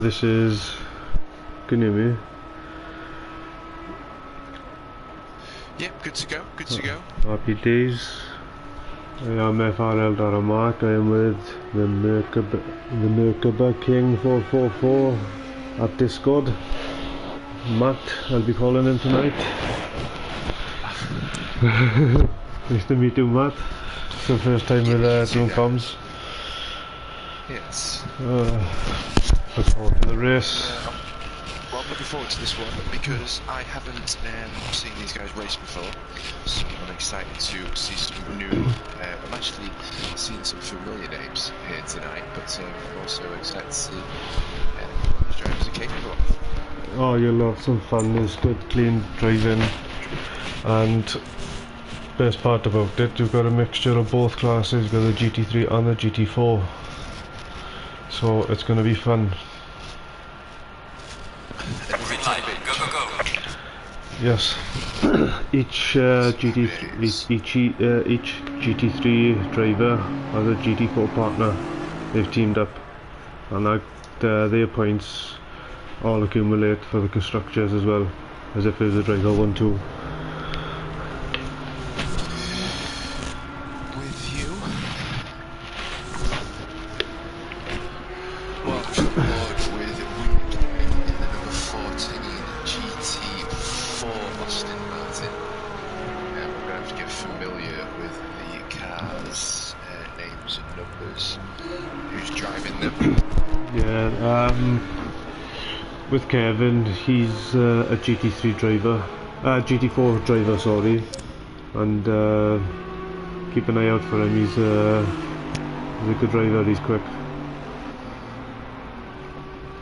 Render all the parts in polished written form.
This is... Can you hear me? Yep, good to go, good to go. Happy days. I am FRL Daramark. I am with the Merkaba King 444 at Discord. Matt, I'll be calling him tonight. Nice to meet you, Matt. It's the first time we're doing comms. Yes. Look forward to the race. Well, I'm looking forward to this one because I haven't seen these guys race before, so I'm excited to see some new. I'm actually seeing some familiar names here tonight, but I'm also excited to see what these drivers are capable of. Oh, you'll have some fun. There's good, clean driving, and best part about it, you've got a mixture of both classes. You've got the GT3 and the GT4, so it's going to be fun. Yes, each GT3 driver has a GT4 partner. They've teamed up, and their points all accumulate for the constructors as well, as if it was a driver 1-2. With you. Well, I'm on board with in the number 14 GT4 Austin Martin. We're going to have to get familiar with the cars, names and numbers. Who's driving them? Yeah, with Kevin, he's a GT3 driver, GT4 driver, sorry, and keep an eye out for him. He's a good driver. He's quick.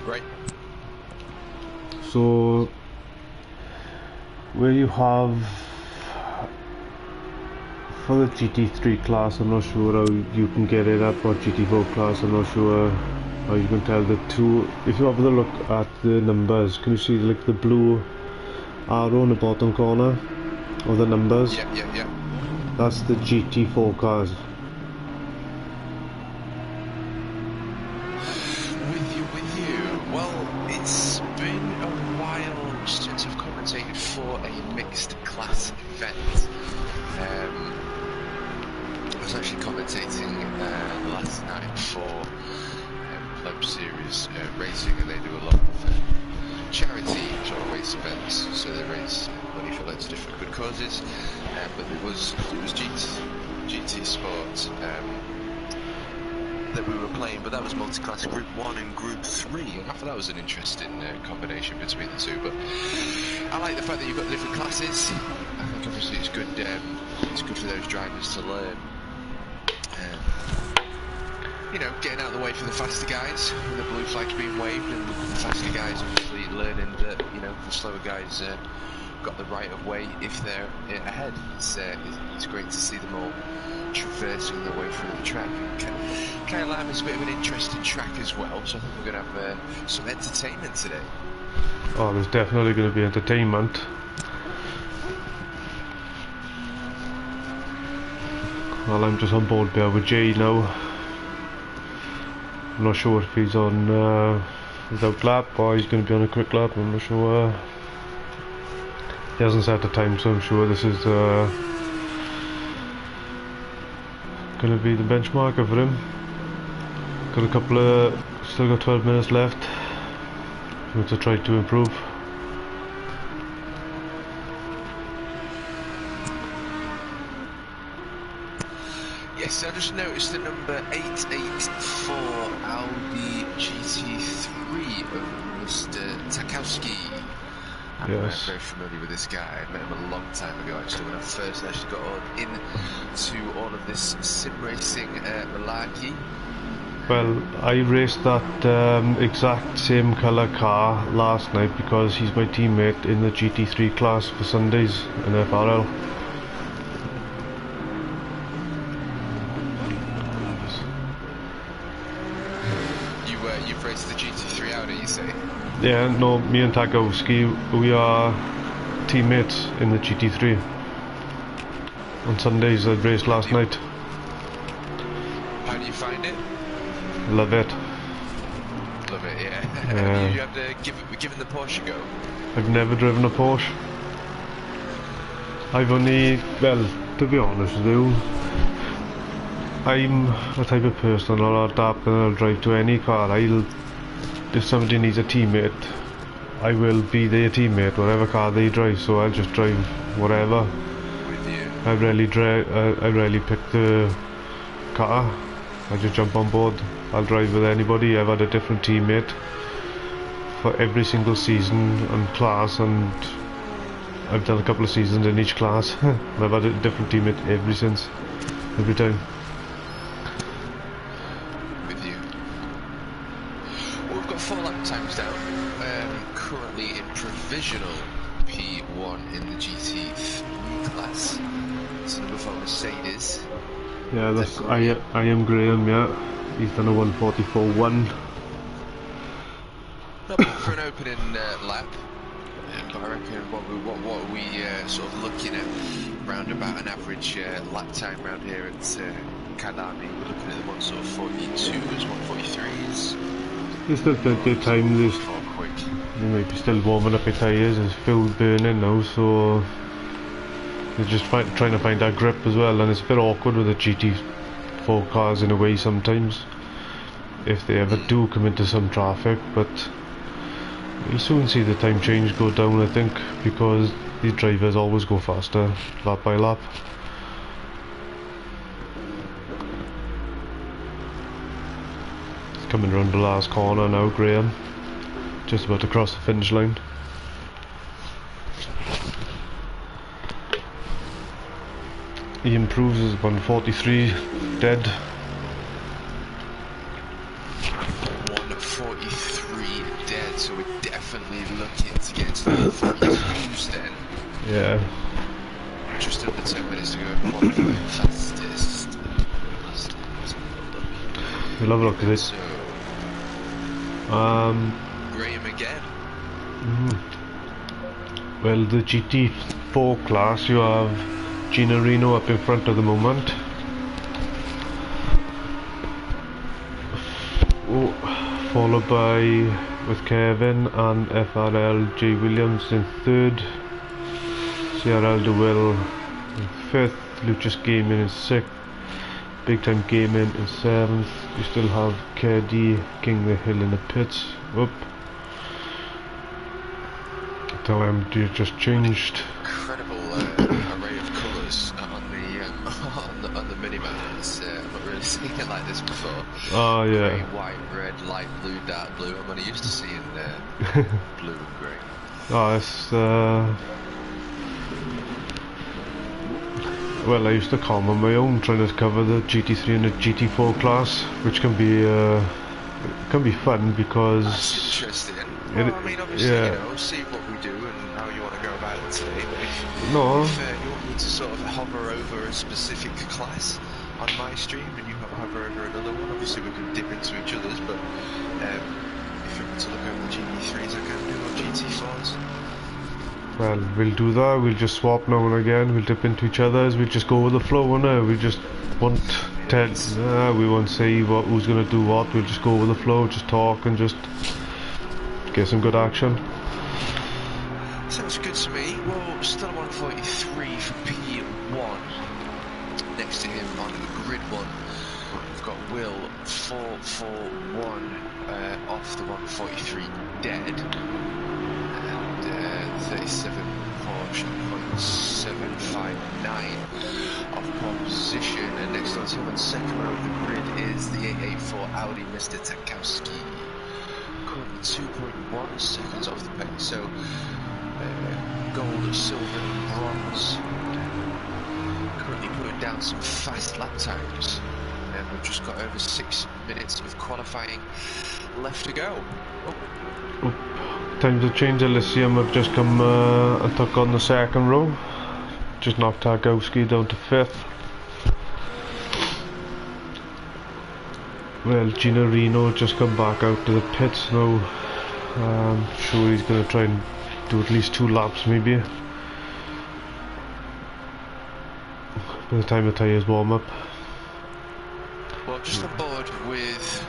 Right. So, where you have for the GT3 class, I'm not sure how you can get it up, or GT4 class, I'm not sure how you can tell the two. If you have a look at the numbers, can you see like the blue arrow in the bottom corner of the numbers? Yeah. That's the GT4 cars. With you. Well, it's been a while since I've commentated for a mixed class event. I was actually commentating last night for Club Series racing, and they do a lot of charity sort of race events, so they raise money for loads of different good causes. But it was GT Sport that we were playing, but that was multi-class Group 1 and Group 3, and I thought that was an interesting combination between the two. But I like the fact that you've got different classes. I think obviously it's good for those drivers to learn. You know, getting out of the way for the faster guys, when the blue flag's being waved, and the faster guys obviously learning that, you know, the slower guys got the right of way if they're ahead. It's great to see them all traversing their way through the track. Kayalmi is a bit of an interesting track as well, so I think we're going to have some entertainment today. Oh, there's definitely going to be entertainment. Well, I'm just on board there with Jay now. I'm not sure if he's on without lap or he's going to be on a quick lap. I'm not sure. He hasn't set the time, so I'm sure this is going to be the benchmarker for him. Still got 12 minutes left. I'm going to try to improve. Yes, I just noticed the number 884 Audi GT3 of Mr. Takowski. I'm very familiar with this guy. I met him a long time ago, actually, when I first actually got into all of this sim racing malarkey. Well, I raced that exact same colour car last night because he's my teammate in the GT3 class for Sundays in FRL. You've raced the GT3 Audi, you say? Yeah, no, me and Takowski, we are teammates in the GT3. On Sundays I raced last night. How do you find it? Love it. Love it, yeah. Have you ever given the Porsche a go? I've never driven a Porsche. I've only, well, to be honest with you, I'm the type of person I'll adapt and I'll drive to any car. If somebody needs a teammate, I will be their teammate, whatever car they drive, so I'll just drive whatever. With you. I rarely pick the car. I just jump on board. I'll drive with anybody. I've had a different teammate for every single season and class, and I've done a couple of seasons in each class. And I've had a different teammate every time. With you. Well, we've got 4 lap times down. Currently in provisional P1 in the GT3 class. It's number 4 Mercedes. Yeah, that's I am Graham. Yeah, he's done a 1:44.1. Not bad for an opening lap. But I reckon what are we sort of looking at round about an average lap time round here at Kayalmi? We're looking at the 1:42s, 1:43s. There's still plenty of time. You might be still warming up your tyres. There's fuel burning now, so they're just trying to find that grip as well. And it's a bit awkward with the GT4 cars in a way sometimes, if they ever do come into some traffic. But you'll soon see the time change go down, I think, because these drivers always go faster lap by lap. It's coming around the last corner now, Graham. Just about to cross the finish line. He improves his 1:43 dead. 1:43 dead, so we're definitely looking to get into the 42s then. Yeah. Just under 10 minutes to go and qualify fastest. We'll have a look at this. So, Graham again. Well, the GT4 class, you have Gina Reno up in front at the moment. Followed by with Kevin and FRL J Williams in 3rd, CRL DeWill in 5th, Lucius Gaming in 6th, Big Time Gaming in 7th. You still have KD King the Hill in the pits. Whoop. Tell him you just changed. Incredible array of colours on the minimap. I've not really seen it like this before. Oh yeah. Grey, white, red, light blue, dark blue. I'm only used to seeing blue and grey. Oh, it's well, I used to calm on my own trying to cover the GT3 and the GT4 class, which can be fun because that's interesting. Well, I mean, obviously, yeah. you know, see what we do and how you want to go about it today. But if you want me to sort of hover over a specific class on my stream and you hover over another one, obviously we can dip into each other's. But if you want to look over the GT3s, I can do, or GT4s. Well, we'll do that. We'll just swap now and again. We'll dip into each other's. We'll just go with the flow, innit? We just won't we won't say who's gonna do what. We'll just go with the flow, just talk and just get some good action. Sounds good to me. Well, still 1:43 for P1. Next to him on the grid one, we've got Will 441 off the 1:43 dead, and 37 Porsche 0.759 off pole position. And next on to him on second row of the grid is the 884 Audi Mr. Tarkowski. Currently 2.1 seconds off the pace, so gold, silver and bronze. Currently putting down some fast lap times, and we've just got over 6 minutes of qualifying left to go. Time to change. Elysium have just come and took on the second row. Just knocked Tarkowski down to 5th. Well, Gina Reno just come back out to the pits now. I'm sure he's going to try and do at least 2 laps maybe. By the time the tyres warm up. Well, just on board with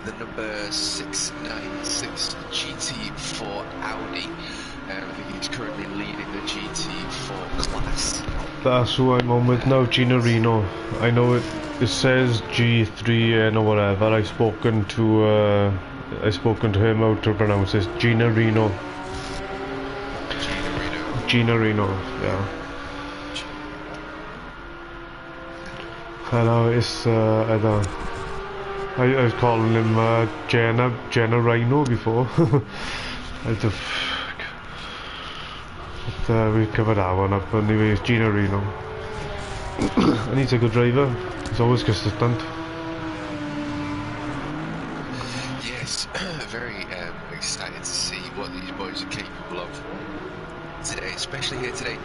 the number 696 GT4 Audi. I think he's currently leading the GT4 class. That's who I'm on with now, Gino Reno. I know it says G3N or whatever. I've spoken to him how to pronounce this. Gino Reno. Gino Reno, yeah. Hello, it's I don't. I was calling him Jenna Rhino before. We covered that one up. Anyway, it's Gino Reno. And he's a good driver. He's always consistent. Yes, very excited to see what these boys are capable of today, especially here today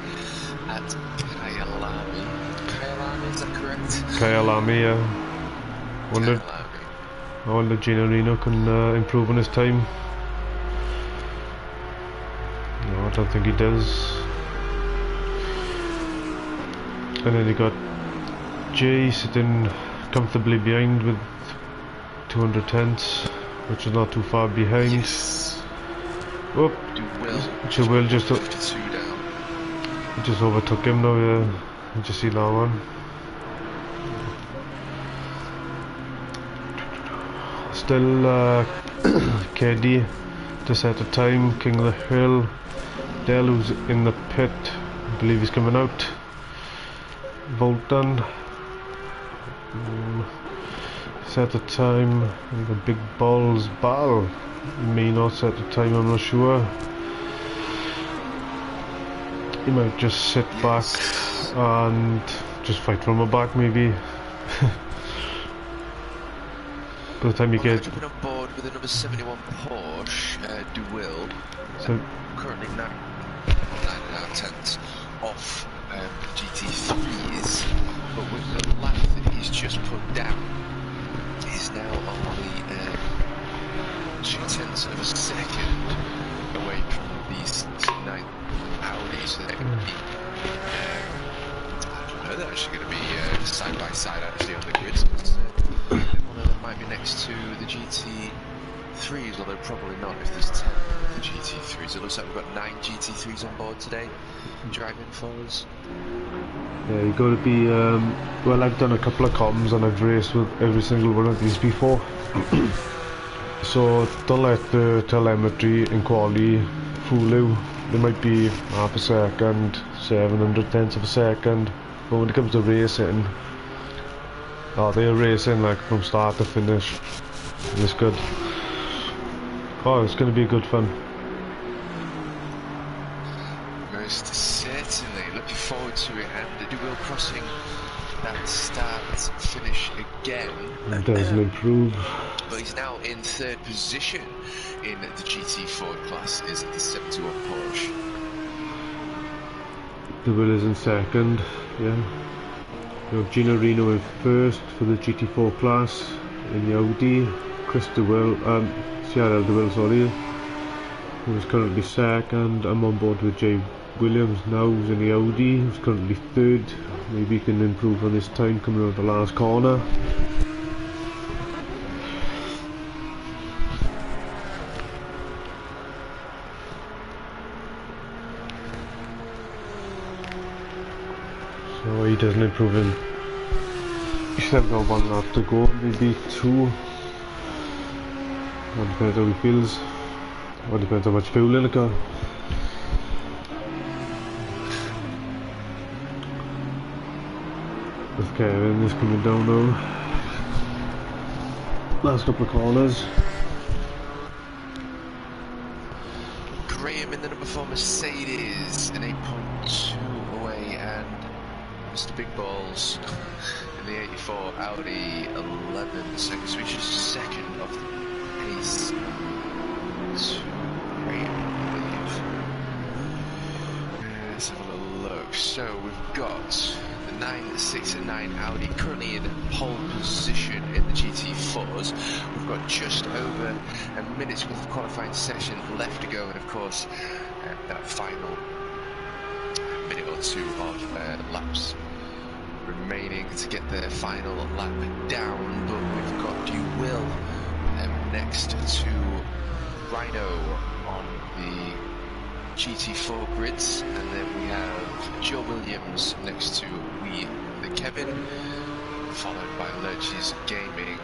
at Kayalmi. Kayalmi, is that correct? Kayalmi, yeah. I wonder Gino Reno can improve on his time. No, I don't think he does. And then you got Jay sitting comfortably behind with 200 tenths, which is not too far behind. Yes. Oh, Will just overtook him now, yeah. You just see that one. Still KD to set a time. King of the Hill. Dell, who's in the pit, I believe he's coming out. Volton. Set a time. And the Big Balls Ball. He may not set a time, I'm not sure. He might just sit back and just fight from the back, maybe. By the time you get jumping on board with the number 71 Porsche, DeWill, so currently 9.5 off GT3s, but with the lap that he's just put down, he's now only 0.2 of a second away from these 9 Audis. So they're going to be, I don't know, they're actually going to be side by side actually on the grid. So one of them might be next to the GT3s, although probably not if there's 10 of the GT3s. It looks like we've got 9 GT3s on board today, driving for us. yeah, you got to be well, I've done a couple of comms and I've raced with every single one of these before. So don't let the telemetry and quality fool you. They might be half a second, 700 tenths of a second, but when it comes to racing, they're racing like from start to finish. It's good. Oh, it's going to be good fun. Most certainly. Looking forward to it. And the DeWill crossing that start finish again. It doesn't improve. But he's now in 3rd position in the GT4 class, is the 71 Porsche. The Will is in 2nd, yeah. We have Gino Reno in 1st for the GT4 class in the Audi. Chris DeWill, CRL DeWill, sorry, who is currently 2nd. I'm on board with Jay Williams now, who's in the Audi, who's currently 3rd. Maybe he can improve on this time coming around the last corner. So he doesn't improve in. He's still got 1 lap to go, maybe 2. It depends how he feels. Or depends how much fuel in the car. With Kevin is coming down now. Last couple of corners. Graham in the number 4 Mercedes, an 8.2 away, and Mr. Big Balls in the 84 Audi 11 seconds, which is 2nd of the pace to Graham, I believe. Let's have a little look. So we've got the 9, 6 and 9 Audi currently in pole position in the GT4s. We've got just over a minute's worth of qualifying session left to go, and of course that final minute or 2 of laps remaining to get the final lap down. But we've got DeWill next to Rhino on the GT4 grids, and then we have Joe Williams next to the Kevin, followed by Lurchie's Gaming,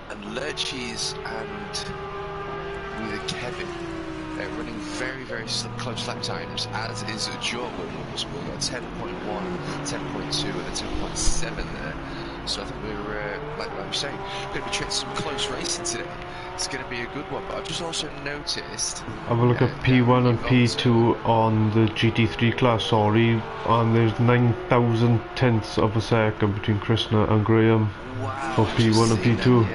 and Lurchie's and the Kevin. They're running very, very close lap times, as is Joe Williams. We've got 10.1, 10.2 and a 10.7 there. So I think we're, like I was saying, going to be treating some close racing today. It's going to be a good one, but I've just also noticed... Have a look at P1 and P2 on the GT3 class, sorry, and there's 9,000 tenths of a second between Krishna and Graham for P1 and P2.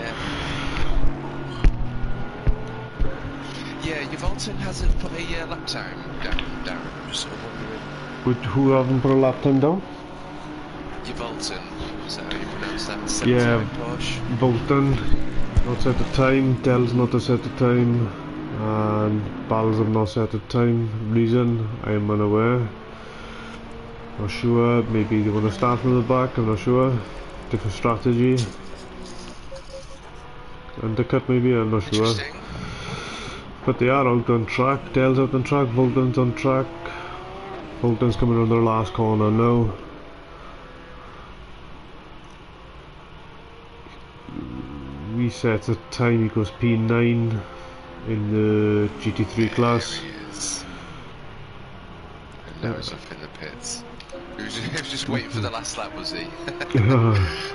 Yeah, Yvalton hasn't put a lap time down, Darren. I'm just sort of wondering. Who haven't put a lap time down? Yvalton, is that how you pronounce that? Yeah, Bolton not set the time, Dell's not set the time, and Balls have not set the time. Reason, I am unaware. Not sure, maybe they want to start from the back, I'm not sure. Different strategy. Undercut maybe, I'm not sure. But they are out on track. Dell's out on track, Bolton's on track. Bolton's coming around their last corner now. Resets the time, equals P9 in the GT3 class. There he is. And now he's off in the pits. He was just waiting for the last lap, was he?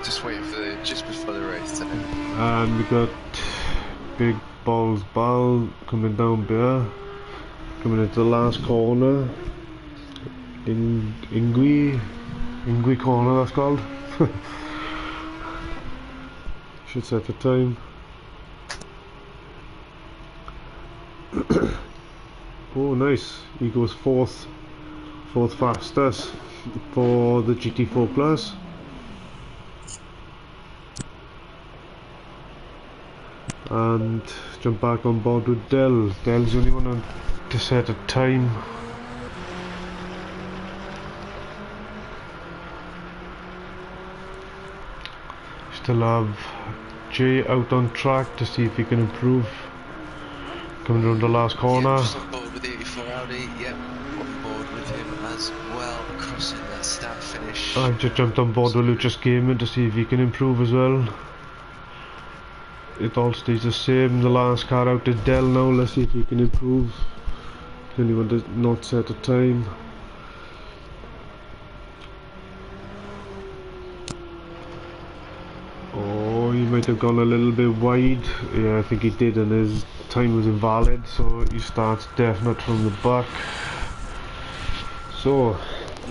Just waiting for just before the race to end. And we got Big Balls Ball coming down there, coming into the last corner. Ingui corner, that's called. Should set the time. Oh, nice. He goes fourth fastest for the GT4 class. And jump back on board with Dell. Dell's the only one to set a time. Still have Jay out on track to see if he can improve. Coming around the last corner. Yeah, just on board with the 84 Audi. Yep, on board with him as well, crossing that start finish. I just jumped on board with Lucas Gaming to see if he can improve as well. It all stays the same. The last car out is Dell now. Let's see if he can improve. Anyone does not set a time. Oh, he might have gone a little bit wide. Yeah, I think he did, and his time was invalid, so he starts definite from the back. So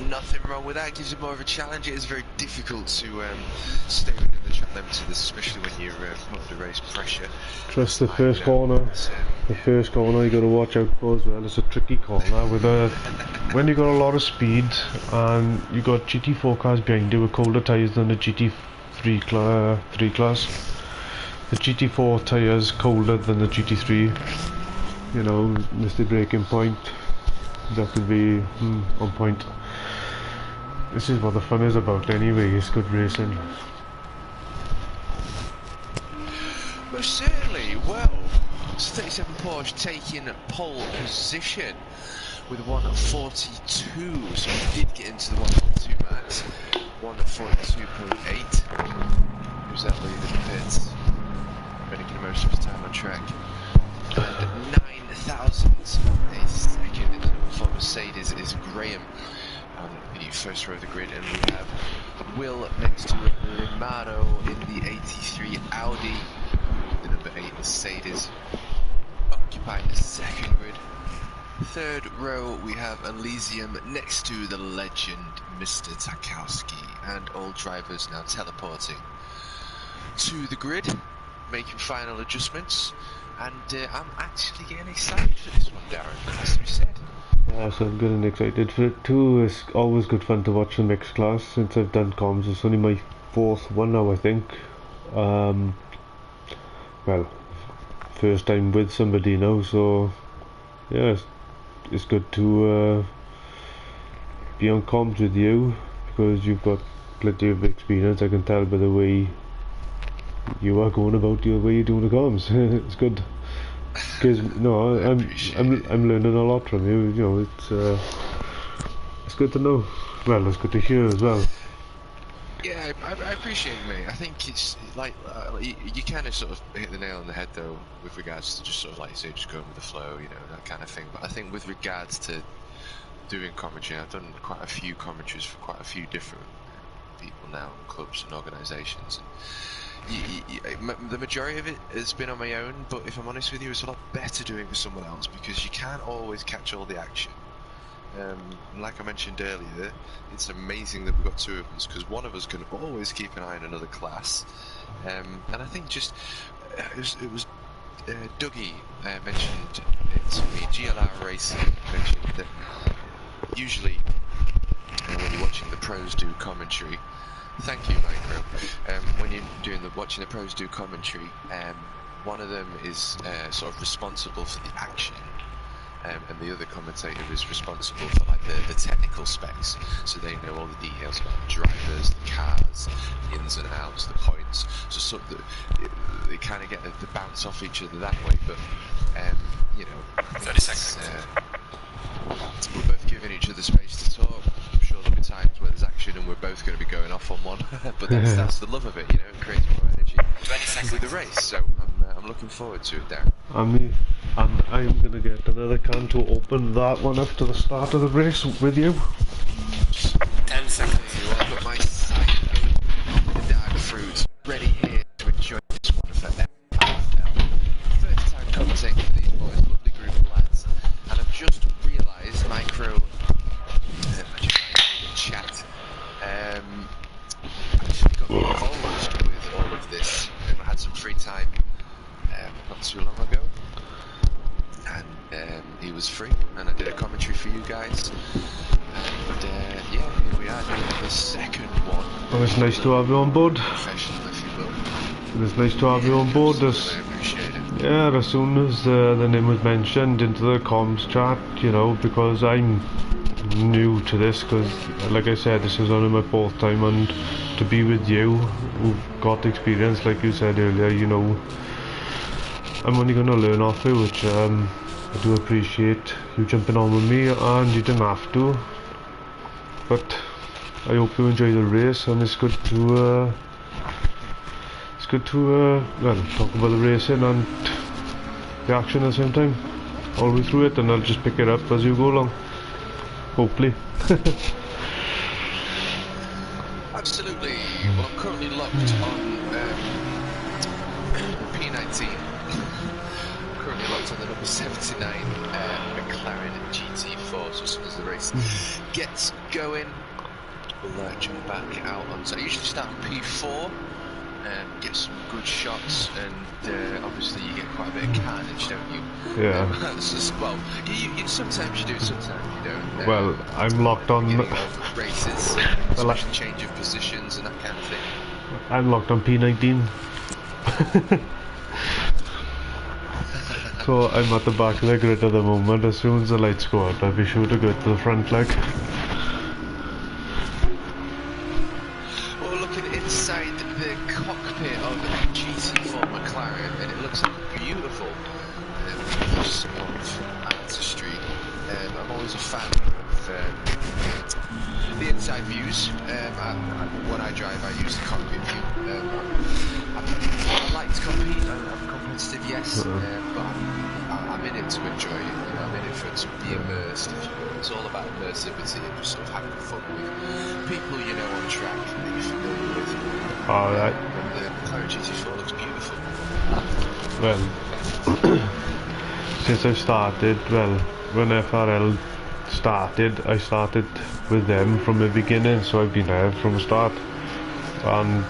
nothing wrong with that, gives you more of a challenge. It is very difficult to stay within the track limits, especially when you're under race pressure. Trust the first corner. The first corner you got to watch out for as well. It's a tricky corner with when you got a lot of speed and you got GT4 cars behind you with colder tyres than the GT3 class. The GT4 tyres colder than the GT3. You know, missed the braking point. That could be on point. This is what the fun is about anyway, it's good racing. Most certainly. Well, it's 37 Porsche taking pole position with 1:42, so we did get into the 1:42 max. 1:42.8. Who's that lead in the pits? Making most of his time on track. And 9,000 a second in the number 4 Mercedes is Graham on the first row of the grid, and we have Will next to Romano in the 83 Audi, the number 8 Mercedes occupying the second grid. Third row we have Elysium next to the legend Mr. Tarkowski, and all drivers now teleporting to the grid, making final adjustments. And I'm actually getting excited for this one, Darren, as we said. Yeah, so I'm getting excited for it too. It's always good fun to watch the mixed class since I've done comms. It's only my 4th one now, I think. Well, first time with somebody now, so yeah, it's good to be on comms with you because you've got plenty of experience. I can tell by the way you are going about your way doing the comms. It's good. Because no, I'm learning a lot from you. You know, it's good to know. Well, it's good to hear as well. Yeah, I appreciate it, mate. I think it's like you kind of sort of hit the nail on the head though, with regards to just sort of like you say, just going with the flow, you know, that kind of thing. But I think with regards to doing commentary, I've done quite a few commentaries for quite a few different people now, clubs and organisations. The majority of it has been on my own, but if I'm honest with you, it's a lot better doing it with someone else because you can't always catch all the action. Like I mentioned earlier, it's amazing that we've got two of us because one of us can always keep an eye on another class. And I think just it was Dougie mentioned it to me. GLR Racing mentioned that usually when you're watching the pros do commentary. Thank you, Micro. When you're watching the pros do commentary, one of them is sort of responsible for the action. And the other commentator is responsible for like the technical specs, so they know all the details about the drivers, the cars, the ins and outs, the points. So sort of they kind of get the bounce off each other that way. But you know, 30 seconds. We're both giving each other space to talk. I'm sure there'll be times where there's action and we're both going to be going off on one. But that's the love of it, you know. It creates more energy 20 seconds. with the race. So I'm looking forward to it, Darren. And I'm gonna get another can to open that one up to the start of the race with you. 10 seconds. I've got my side of the dark fruit ready here to enjoy this one for them. First time commentating with these boys, lovely group of lads. And I've just realised, Micro, in chat, actually got involved with all of this. I had some free time not too long ago. And he was free, and I did a commentary for you guys. And yeah, here we are doing the second one. Oh, it's nice to have you on board. Professional, if you will. It's nice to have you on board. I appreciate it. Yeah, as soon as the name was mentioned into the comms chat, you know, because I'm new to this, because like I said, this is only my fourth time, and to be with you, who've got experience, like you said earlier, you know, I'm only going to learn off it, which I do appreciate you jumping on with me, and you didn't have to, but I hope you enjoy the race, and it's good to well, talk about the racing and the action at the same time, all the way through it, and I'll just pick it up as you go along, hopefully. Absolutely. Well, I'm currently locked on P19. Currently locked on the number 79 McLaren GT4. So as soon as the race gets going, we'll jump back out on. So I usually start on P4, get some good shots, and obviously you get quite a bit of carnage, don't you? Yeah. Well, you sometimes you do, sometimes you don't. Well, I'm locked on races, especially change of positions and that kind of thing. I'm locked on P19. So I'm at the back of the grid at the moment. As soon as the lights go out, I'll be sure to go to the front leg. Well, we're looking inside the cockpit of the GT4 McLaren, and it looks beautiful. Sort of artistry. I'm always a fan of the inside views. When I drive, I use the cockpit view. I like to compete. I'm competitive, yes, but I'm in it to enjoy it. You know, I'm in it to be immersed. If you will. It's all about immersivity and just sort of having fun with people you know on track that you're familiar with. Alright. And the McLaren GT4 looks beautiful. Well, since I started, well, when FRL started, I started with them from the beginning, so I've been there from the start. And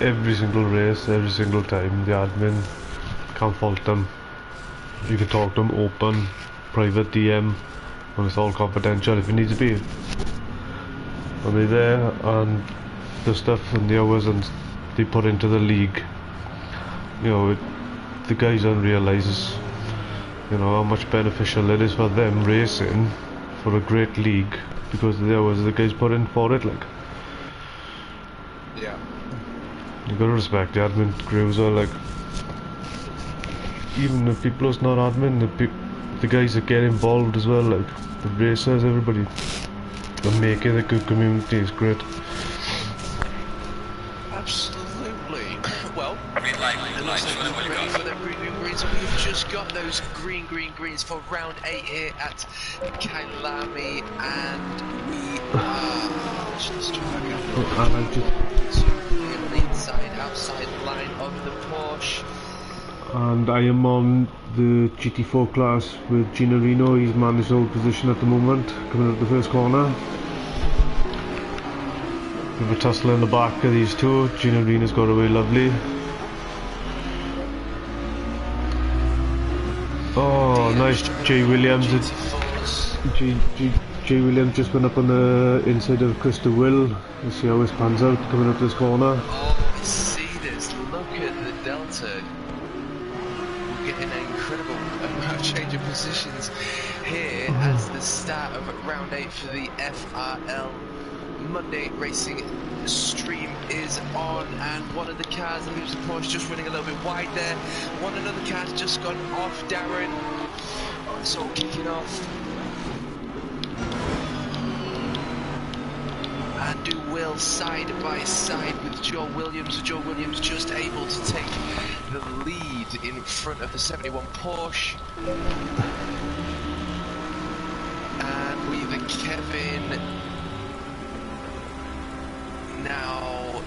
every single race, every single time, the admin, can't fault them. You can talk to them open, private DM, and it's all confidential if it needs to be. And they're there, and the stuff and the hours and they put into the league, you know, the guys don't realise, you know, how much beneficial it is for them racing for a great league because of the hours the guys put in for it, like. Yeah. You gotta respect the admin crews are like, even the people who's not admin, the guys that get involved as well, like the racers, everybody, they make it a good community. It's great. Absolutely. Well, Green light, it looks like we're ready for the green greens, and we've just got those green greens for round 8 here at Kayalmi, and we are just on the inside, outside line of the Porsche. And I am on the GT4 class with Gino Reno. He's managed hold position at the moment, coming up the first corner. We have a tussle in the back of these two. Gino Reno's got away lovely. Oh, nice. Jay Williams. Jay Williams just went up on the inside of Krista Will. Let's see how this pans out coming up this corner. Oh, I see this. Look at the delta. We're getting an incredible change of positions here as the start of round 8 for the FRL Monday racing stream is on, and one of the cars that moves the Porsche just running a little bit wide there. Another car's just gone off, Darren. It's all kicking off. And do Will side by side with Joe Williams. Joe Williams just able to take the lead in front of the 71 Porsche. And we've Kevin now.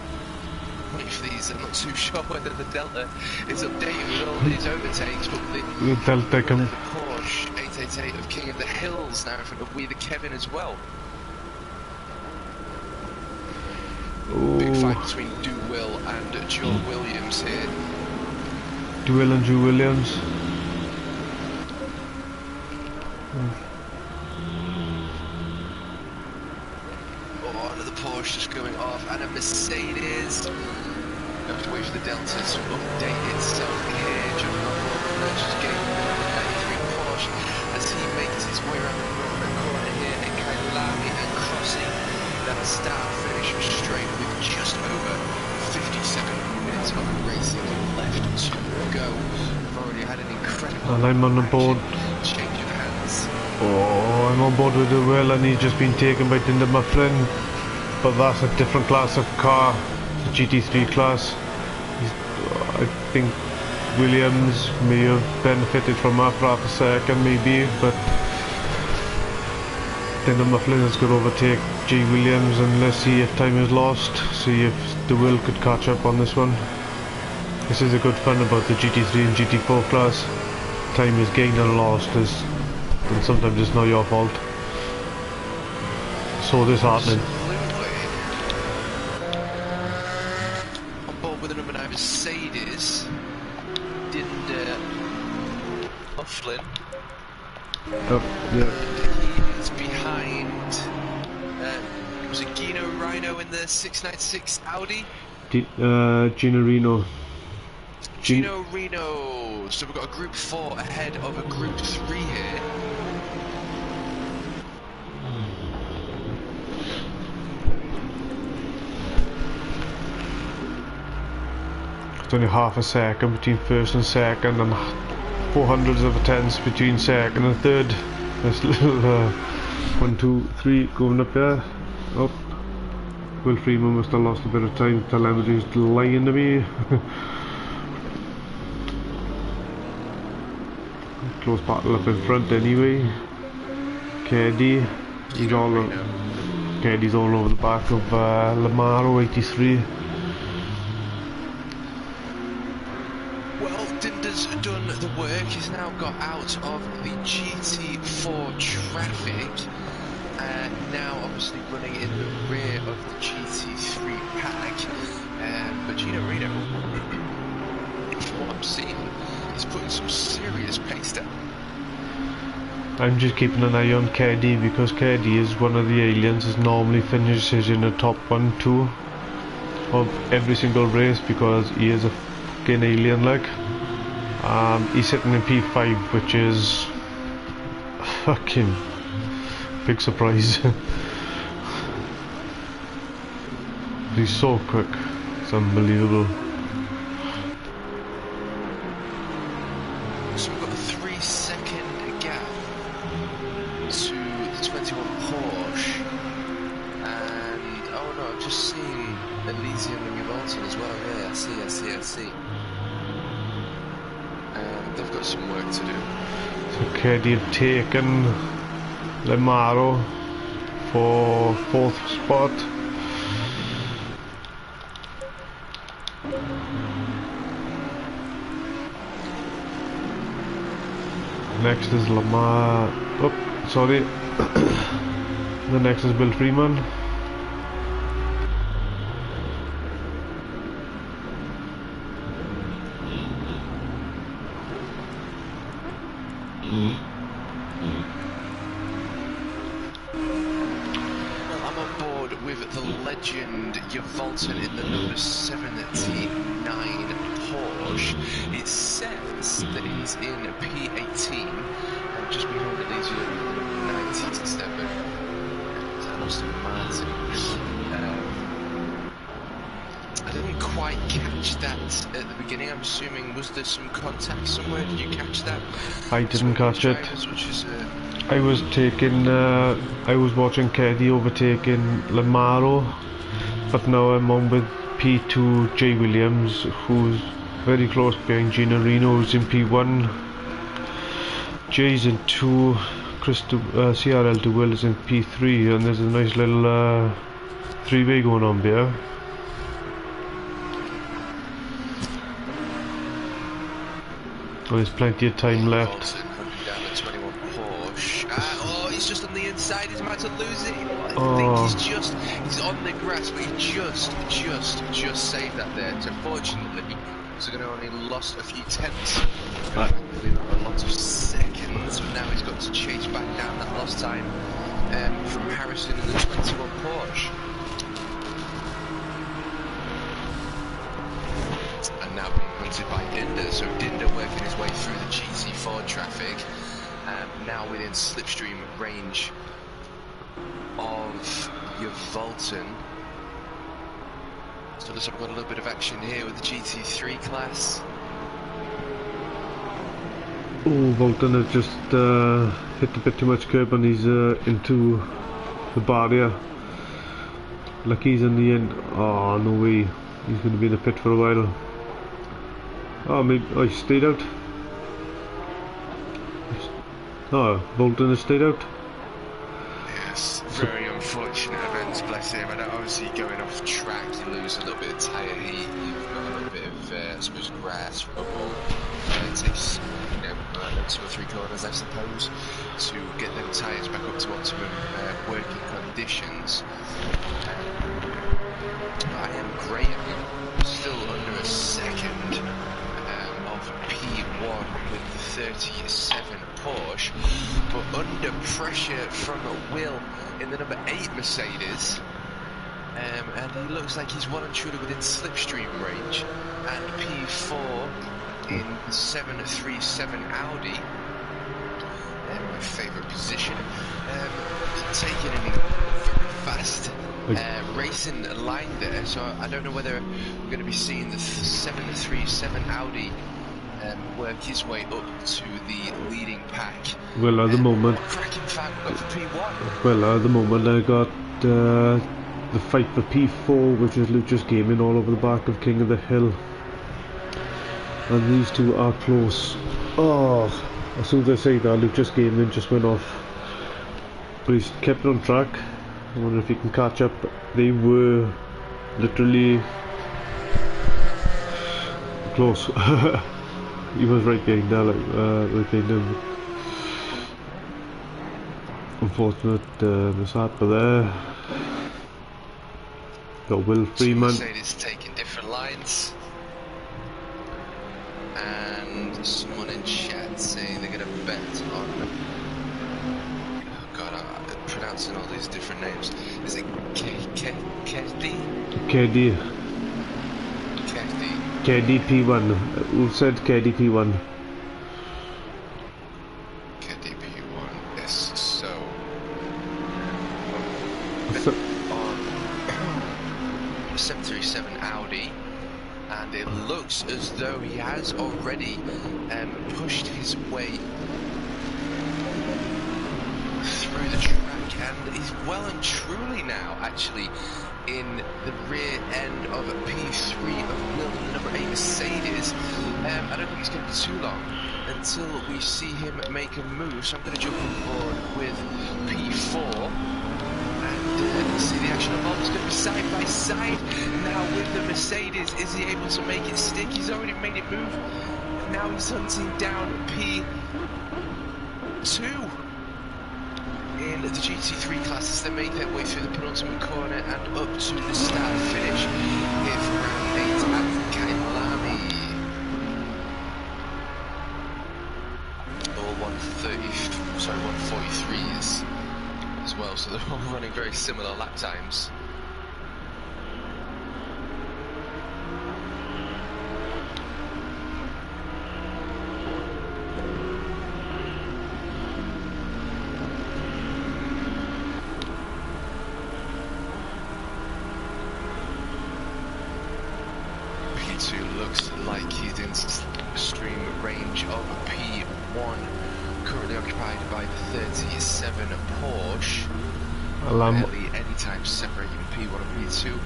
Wait for these, I'm not too sure whether the Delta is updated with all these overtakes, but the Delta can... Porsche 888 of King of the Hills now in front of We the Kevin as well. Ooh. Big fight between Will and Joe Williams here. Will and Joe Williams. Oh, another Porsche just going off, and a Mercedes. We have to wait for the Delta to update itself here. John Roberts just getting the 93 Porsche as he makes his way around the corner here at Kayalmi and crossing that start finish straight with just over 57 minutes of racing left to go. We've already had an incredible And I'm on the board. change of hands. Oh, I'm on board with the Will, and he's just been taken by Tinder Mufflin. But that's a different class of car, the GT3 class. I think Williams may have benefited from that for half a second, maybe, but Tinder Mufflin has got to overtake G. Williams, and let's see if time is lost, see if the Will could catch up on this one. This is a good fun about the GT3 and GT4 class. Time is gained and lost, and sometimes it's not your fault. So this happening. On board with the number 9 Mercedes, Tinder Mufflin. Oh, yeah. He is behind. Was it Gino Rhino in the 696 Audi? Gino Reno. Gino Reno. So we've got a Group 4 ahead of a Group 3 here. It's only half a second between first and second, and 400ths of a tenth between second and third. This little 1, 2, 3 going up there. Oh, Will Freeman must have lost a bit of time. Telemetry's lying to me. Close battle up in front anyway. KD, he's all KD's all over the back of Lamaro 83. Well, Dinder's done the work. He's now got out of the GT4 traffic. Now obviously running in the rear of the GT3 pack. But Gino Reno, from what I'm seeing, he's putting some serious pace down. I'm just keeping an eye on KD because KD is one of the aliens that normally finishes in the top 1, 2 of every single race because he is a fucking alien like. He's sitting in P5, which is fucking big surprise. He's so quick. It's unbelievable. So we've got a 3-second gap to the 21 Porsche, and oh no, I've just seen Elysium and Revolton as well. Yeah, I see. They've got some work to do. So Keddy have taken Lemaro for 4th spot. Next is Lamar. Oh, sorry. The next is Bill Freeman. Well, I'm on board with the legend Revolton in the number 79 Porsche. It says that he's in P18 and just behind Elysium 97. Aston Martin. I didn't quite catch that at the beginning. I'm assuming, was there some contact somewhere? Did you catch that? I didn't catch it. Which is, I was taking, I was watching Keddy overtaking Lamaro, but now I'm on with P2 J Williams, who's very close behind Gina Reno, who's in P1. J's in 2, CRL DeWill is in P3, and there's a nice little three-way going on there. Well, there's plenty of time left. Down the 21 Porsche. Oh, he's just on the inside. He's about to lose it. I think he's on the grass, but he just saved that there. So fortunately, he's going to only lost a few tenths. A lot of seconds. But now he's got to chase back down that lost time from Harrison in the 21 Porsche. And now being hunted by Dinder, so Dinder working his way through the GT4 traffic, now within slipstream range of Revolton. So looks like we've got a little bit of action here with the GT3 class. Oh, Volton has just hit a bit too much curb and he's into the barrier. Like he's in the end. Oh, no way. He's going to be in the pit for a while. Oh, maybe he stayed out. Oh, Volton has stayed out. Yes, very unfortunate events, bless him. And obviously going off track, you lose a little bit of tyre heat. You've got a little bit of, I suppose, grass, rubble. It takes, 2 or 3 corners, I suppose, to get them tyres back up to optimum working conditions. I am Graham, still under a second of P1 with the 37 Porsche, but under pressure from Will in the number 8 Mercedes. And he looks like he's well and truly within slipstream range, and P4 in the 737 Audi, my favourite position, taking in very fast racing line there, so I don't know whether we're going to be seeing the 737 Audi work his way up to the leading pack. Well, at the moment, cracking fan we've got for P1. Well, at the moment I got the fight for P4, which is Lucha's Gaming, all over the back of King of the Hill. And these two are close. Oh, as soon as I say that, Lucha's Gaming just went off. But he's kept on track. I wonder if he can catch up. They were literally close. He was right behind there, right behind him. Unfortunate mishap there. Got Will Freeman. Mercedes taking different lines. And someone in chat saying they're going to bet on... Oh god, I'm pronouncing all these different names. Is it Keddy? Keddy. Keddy. KDP1. Who said KDP1? KDP1, yes, so... on 737 Audi. and it looks as though he has already pushed his way through the track, and he's well and truly now actually in the rear end of P3 of Will, number 8 Mercedes. I don't think it's going to be too long until we see him make a move, so I'm going to jump on board with P4 and see the action of all. It's going to be side by side now with the Mercedes. Is he able to make it stick? He's already made it move, and now he's hunting down P2 in the GT3 class as they make their way through the penultimate corner and up to the start finish here for round 8 at Kayalmi. All 143s as well, so they're all running very similar lap times. Looks like he's in extreme range of P1, currently occupied by the 37 Porsche. Barely any time separating P1 and P2.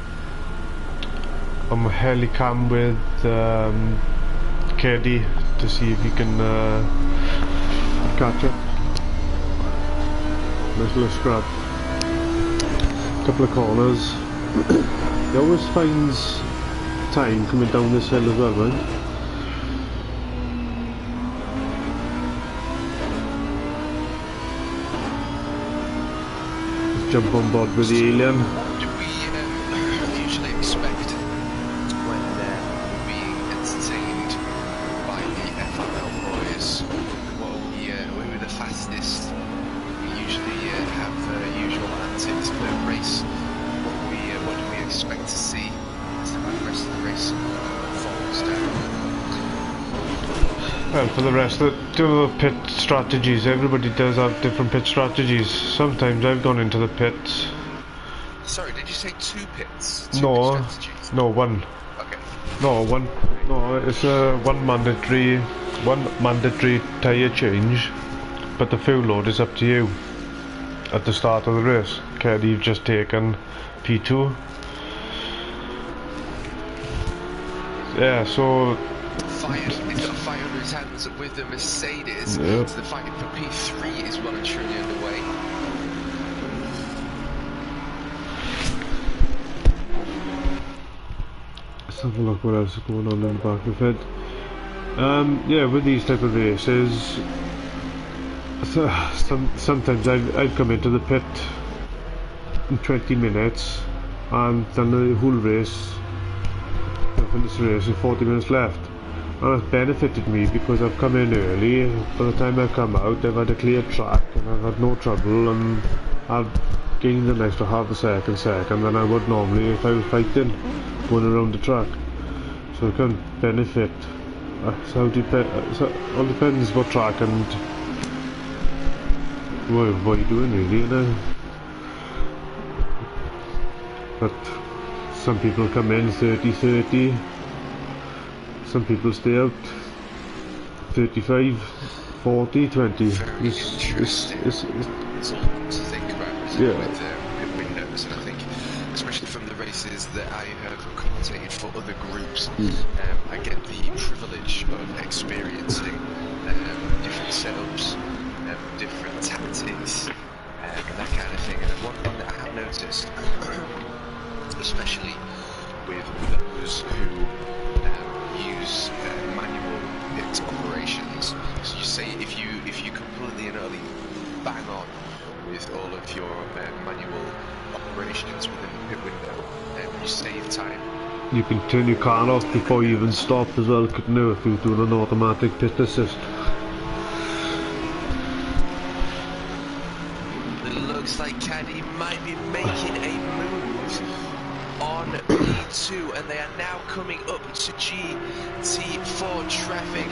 I'm helicam with KD to see if he can catch up. Nice little scrap. Couple of corners. He always finds time coming down this hill as well, man. Let's jump on board with the alien. What do we usually expect when we're being entertained by the FML boys? What are we the fastest? We usually have usual antics per race. What do we expect to see? The rest of the race falls down. Well, for the rest of the pit strategies, everybody does have different pit strategies. Sometimes I've gone into the pits. Sorry, did you say 2 pits? No, pit strategies? no, 1. Okay. No, 1. No, it's one mandatory tyre change, but the fuel load is up to you at the start of the race. Okay, you've just taken P2. Yeah, so He's got a fire under his hands with the Mercedes. Yep. So the fight for P3 is well and truly underway. let's have a look what else is going on in the back of it. Yeah, with these type of races, sometimes I've come into the pit in 20 minutes and done the whole race. In this race with 40 minutes left, and it's benefited me because I've come in early. By the time I come out, I've had a clear track and I've had no trouble, and I've gained an extra half a second than I would normally if I was fighting going around the track. So it can benefit. So it all depends what track and what you're doing really, you know. But some people come in 30-30, some people stay out 35, 40, 20. It's all to think about, isn't it, with pit windows, and I think, especially from the races that I have commentated for other groups, I get the privilege of experiencing different setups, different tactics, and that kind of thing. And one thing that I have noticed, especially with those who use manual pit operations. So you say if you completely and utterly bang on with all of your manual operations within the pit window, you save time. You can turn your car off before you even stop as well, couldn't you, if you're doing an automatic pit assist. It looks like Caddy might be making a move on P2, and they are now coming up to GT4 traffic,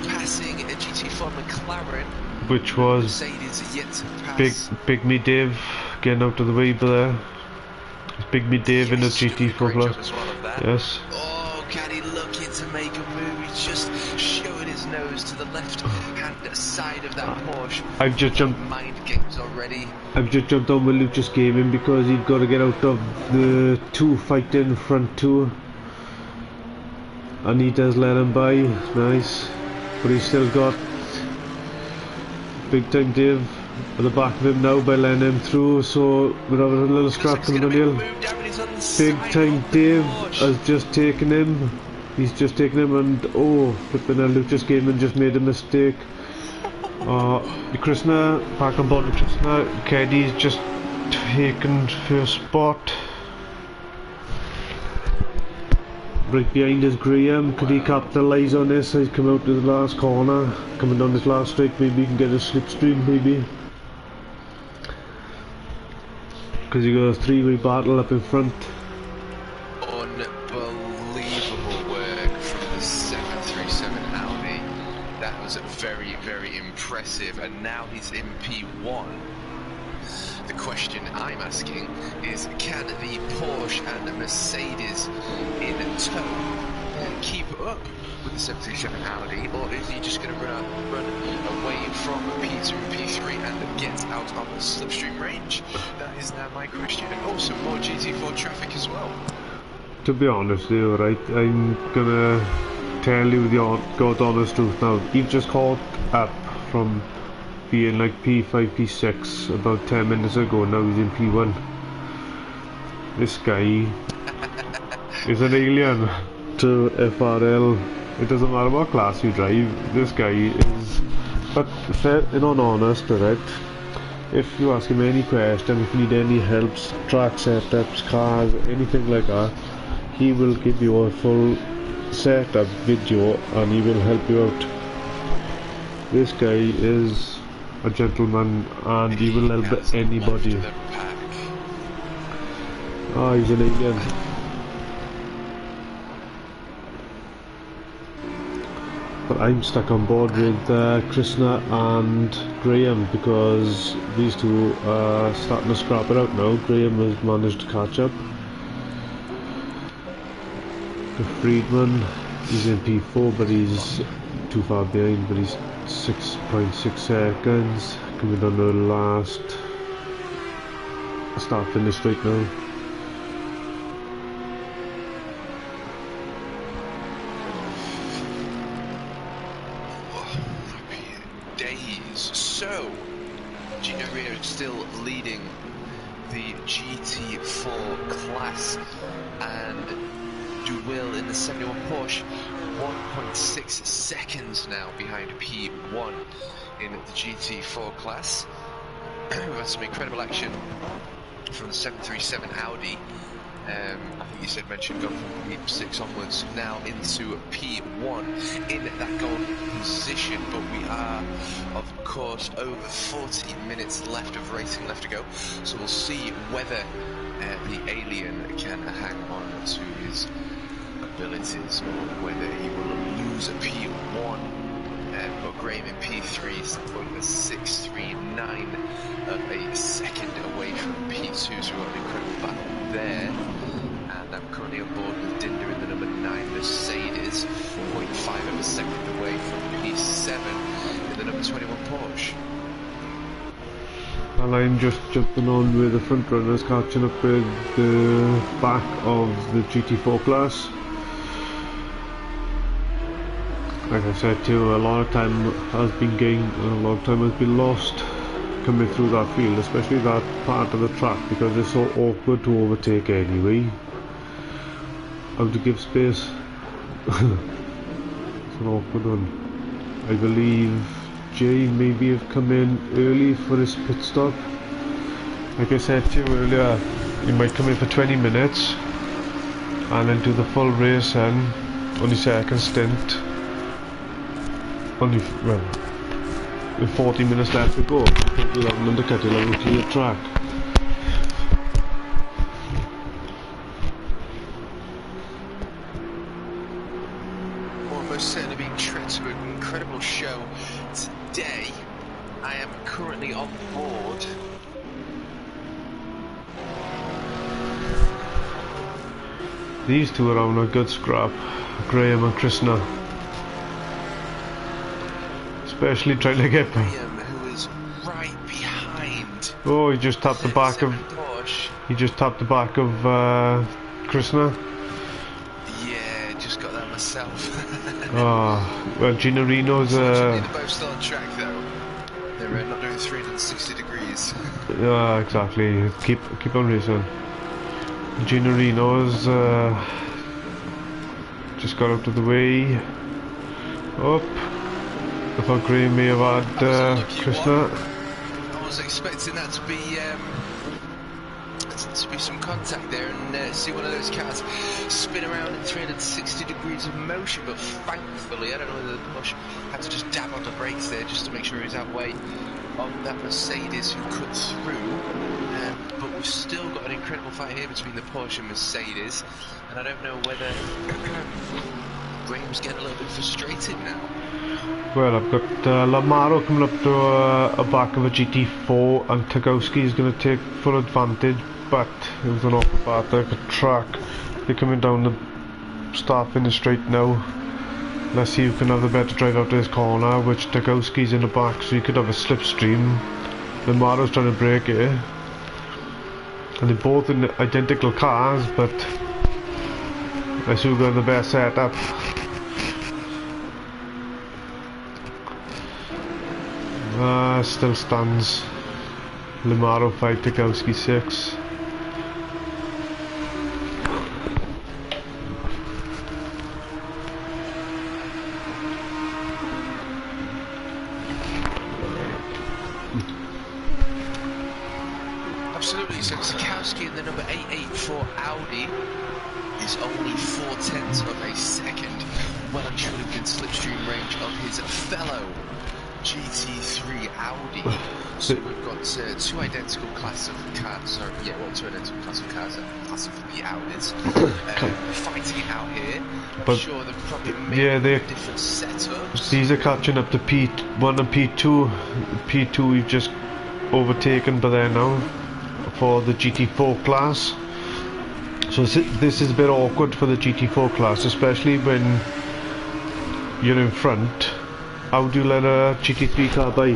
passing a GT4 McLaren, which was Mercedes yet to pass. Big Me Dave getting out of the way there. It's Big Me Dave in the GT4 Plus. Well, yes. Oh, Caddy left-hand side of that Porsche. I've just jumped. Mind games already. I've just jumped on with Lucas Gaming because he's got to get out of the two fighting front two, and he does let him by. Nice, but he's still got Big Time Dave at the back of him now by letting him through. So we're having a little scrap coming on here. Big Time Dave has just taken him. He's just taken him, and oh, flipping hell, Lucas Gaming just made a mistake. Krishna, back on board with Krishna. Keddy's just taken first spot. Right behind is Graham. Could he capitalise on this? He's come out to the last corner, coming down this last straight. Maybe he can get a slipstream, maybe. Because he got a three-way battle up in front. Unbelievable work from the 737 Audi. That was very, very impressive. And now he's in P1. The question I'm asking is, can the Porsche and the Mercedes in tow keep up with the 737 Audi, or is he just going to run away from P2 and P3 and get out of the slipstream range? That is now my question. And also more GT4 traffic as well. To be honest with you, right, I'm gonna tell you the God honest truth now. You've just caught up from being like P5, P6 about 10 minutes ago. Now he's in P1. This guy is an alien to FRL. It doesn't matter what class you drive, this guy is. But fair, in all honesty, right, if you ask him any question, if you need any helps, track setups, cars, anything like that, he will give you a full setup video and he will help you out. This guy is a gentleman and he will help anybody. Ah, he's an alien. But I'm stuck on board with Krishna and Graham because these two are starting to scrap it out now. Graham has managed to catch up. The Friedman, he's in P4 but he's too far behind, but he's 6.6 seconds. Coming down to the last start finish right now. So, Gino Rio is still leading the GT4 class, and Duwill in the 71 Porsche 1.6 seconds now behind P1 in the GT4 class. We've had some incredible action from the 737 Audi. I think you said mentioned gone from P6 onwards now into P1 in that golden position, but we are of course over 40 minutes left of racing left to go, so we'll see whether the alien can hang on to his abilities or whether he will lose a P1. But Graham in P3 is putting a 6.39 of a second away from P2, so we've got an incredible battle there. And I'm currently on board with Dinder in the number 9 Mercedes, 0.5 of a second away from P7 in the number 21 Porsche. And I'm just jumping on with the front runners, catching up with the back of the GT4 class. Like I said too, a lot of time has been gained and a lot of time has been lost coming through that field, especially that part of the track, because it's so awkward to overtake anyway. How to give space. It's an awkward one. I believe Jay maybe have come in early for his pit stop. Like I said to you earlier, he might come in for 20 minutes and then do the full race and only second stint. Only, well, with 40 minutes left to go. He'll have an undercut, he'll have a clear track. Almost certainly being treated to an incredible show today. I am currently on board. These two are having a good scrap, Graham and Krishna. Especially trying to get back. Graham, who is right behind. Oh, he just tapped the back of. Porsche. He just tapped the back of Krishna. Yeah, just got that myself. Oh, well, Gina Reno's. They're both still on track though. They're not doing 360 degrees. Yeah, exactly. Keep on racing. Gina Reno's just got out of the way. Up. I thought Graham may have had Krishna. I was expecting that to be some contact there and see one of those cars spin around in 360 degrees of motion, but thankfully I don't know whether the Porsche had to just dab on the brakes there just to make sure he was outweigh on that Mercedes who cut through. But we've still got an incredible fight here between the Porsche and Mercedes, and I don't know whether Graham's getting a little bit frustrated now. Well, I've got Lamaro coming up to a back of a GT4, and Tueaday is going to take full advantage, but it was an awful bad track. They're coming down the start finish straight now. Let's see who can have the better drive out of this corner, which Tueaday's in the back, so you could have a slipstream. Lamaro's trying to break it, and they're both in identical cars, but let's see who got the best setup. Still stands. Lamaro 5, Tueaday 6. Absolutely, so Tueaday in the number 884 Audi is only 4/10 of a second, well and truly within slipstream range of his fellow GT3 Audi. So we've got two identical classes of cars, two identical classes of cars, class of the Audis, fighting it out here. I'm sure they've probably made different setups. These are catching up to P1 and P2. P2 we've just overtaken by there now for the GT4 class. So this is a bit awkward for the GT4 class, especially when you're in front. How do you let a GT3 car by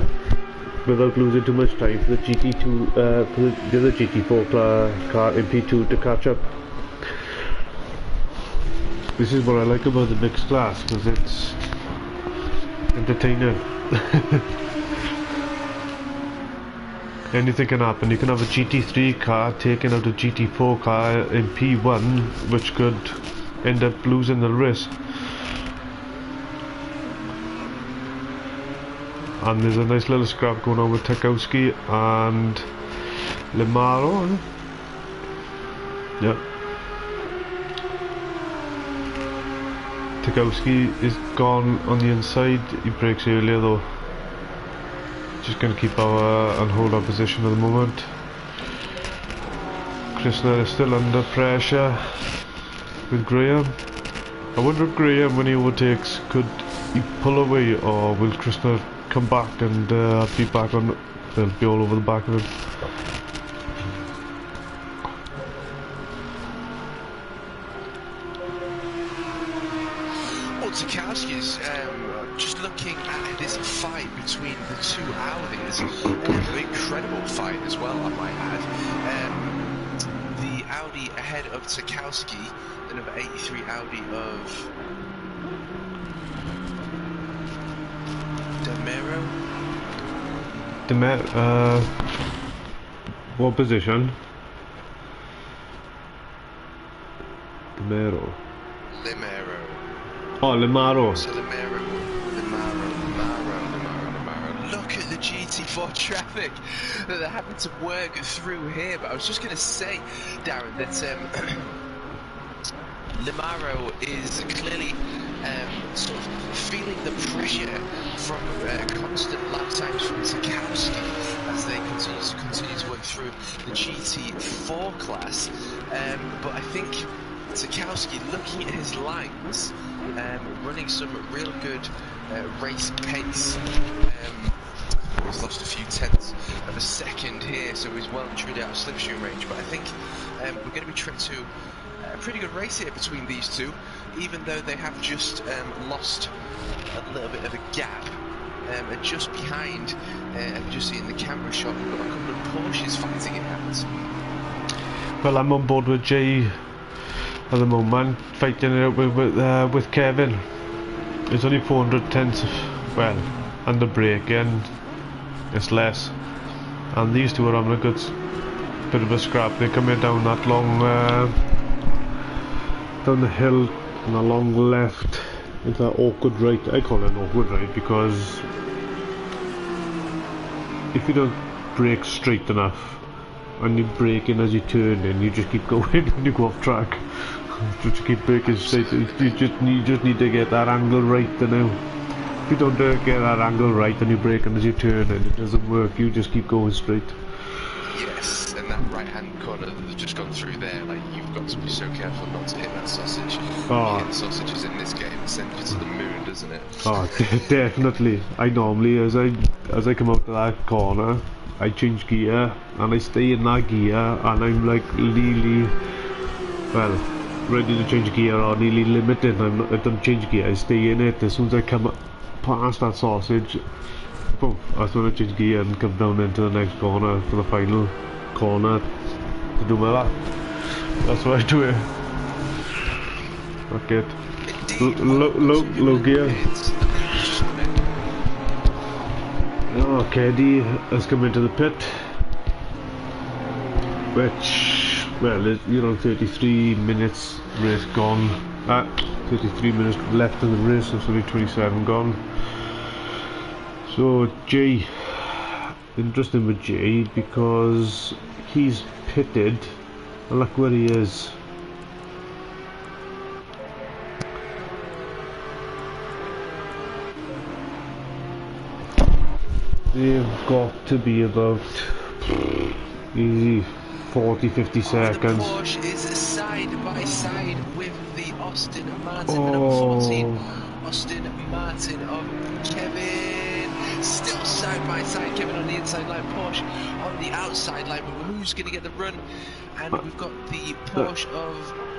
without losing too much time for the GT2, for the other GT4 car in P2 to catch up? This is what I like about the mixed class, because it's entertaining. Anything can happen. You can have a GT3 car taking out a GT4 car in P1, which could end up losing the race. And there's a nice little scrap going on with Tueaday and Lamaro. Yep. Tueaday is gone on the inside. He brakes earlier though. Just going to keep and hold our position at the moment. Krishna is still under pressure with Graham. I wonder if Graham, when he overtakes, could he pull away, or will Krishna come back and be back on? They'll be all over the back of him. Well, Tueaday's just looking at this fight between the two Audis, an incredible fight as well, I might add. The Audi ahead of Tueaday, the number 83 Audi of Demero. What position? Demero. Oh, Lamaro. So Lamaro. Look at the GT4 traffic that they're having to work through here. But I was just going to say, Darren, that Lamaro is clearly sort of feeling the pressure from constant lap times from Tueaday as they continue to work through the GT4 class. But I think Tueaday, looking at his lines, running some real good race pace. He's lost a few tenths of a second here, so he's well and truly out of slipstream range. But I think we're going to be treated to a pretty good race here between these two, even though they have just lost a little bit of a gap. and just behind, and just seeing the camera shot, we've got a couple of Porsches fighting it out. Well, I'm on board with Jay at the moment, fighting it out with Kevin. It's only 400 tenths, well, and the braking, it's less. And these two are on a good bit of a scrap. They're coming down that long, down the hill on a long left. It's that awkward right. I call it an awkward right because if you don't brake straight enough and you brake in as you turn in, you just keep going when you go off track. Just keep braking straight. You just need to get that angle right. Now, if you don't get that angle right and you brake in as you turn in, it doesn't work. You just keep going straight. Yes, and that right-hand corner that they've just gone through there, like, you've got to be so careful not to hit that sausage. Oh. Hitting sausages in this game sends you to the moon, doesn't it? Oh, definitely. I normally, as I come out to that corner, I change gear and I stay in that gear, and I'm like really, well, ready to change gear or nearly limited. I don't change gear. I stay in it. As soon as I come past that sausage, boom, that's when I change gear and come down into the next corner for the final corner to do my lap. That's what I do it. Fuck it. Low gear. Oh, Keddy has come into the pit, which, well, you know, 33 minutes race gone. 33 minutes left in the race, so it's only 27 gone. So Jay, interesting with Jay because he's pitted, and look where he is. They've got to be about easy 40-50 seconds. The Porsche is side by side with the Aston Martin, Oh. number 14. Aston Martin of Kevin, still side by side. Kevin on the inside line, Porsche on the outside line. But who's going to get the run? And we've got the Porsche of,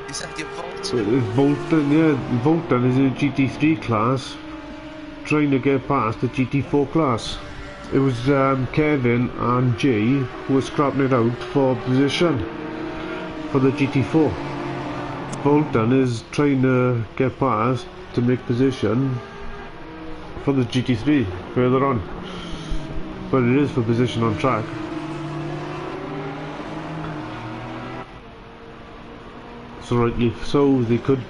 is that the Volta? Volta, yeah, Volta is in a GT3 class, trying to get past the GT4 class. It was Kevin and Jay who were scrapping it out for position for the GT4. Bolton is trying to get past to make position for the GT3 further on, but it is for position on track. So rightly so, they could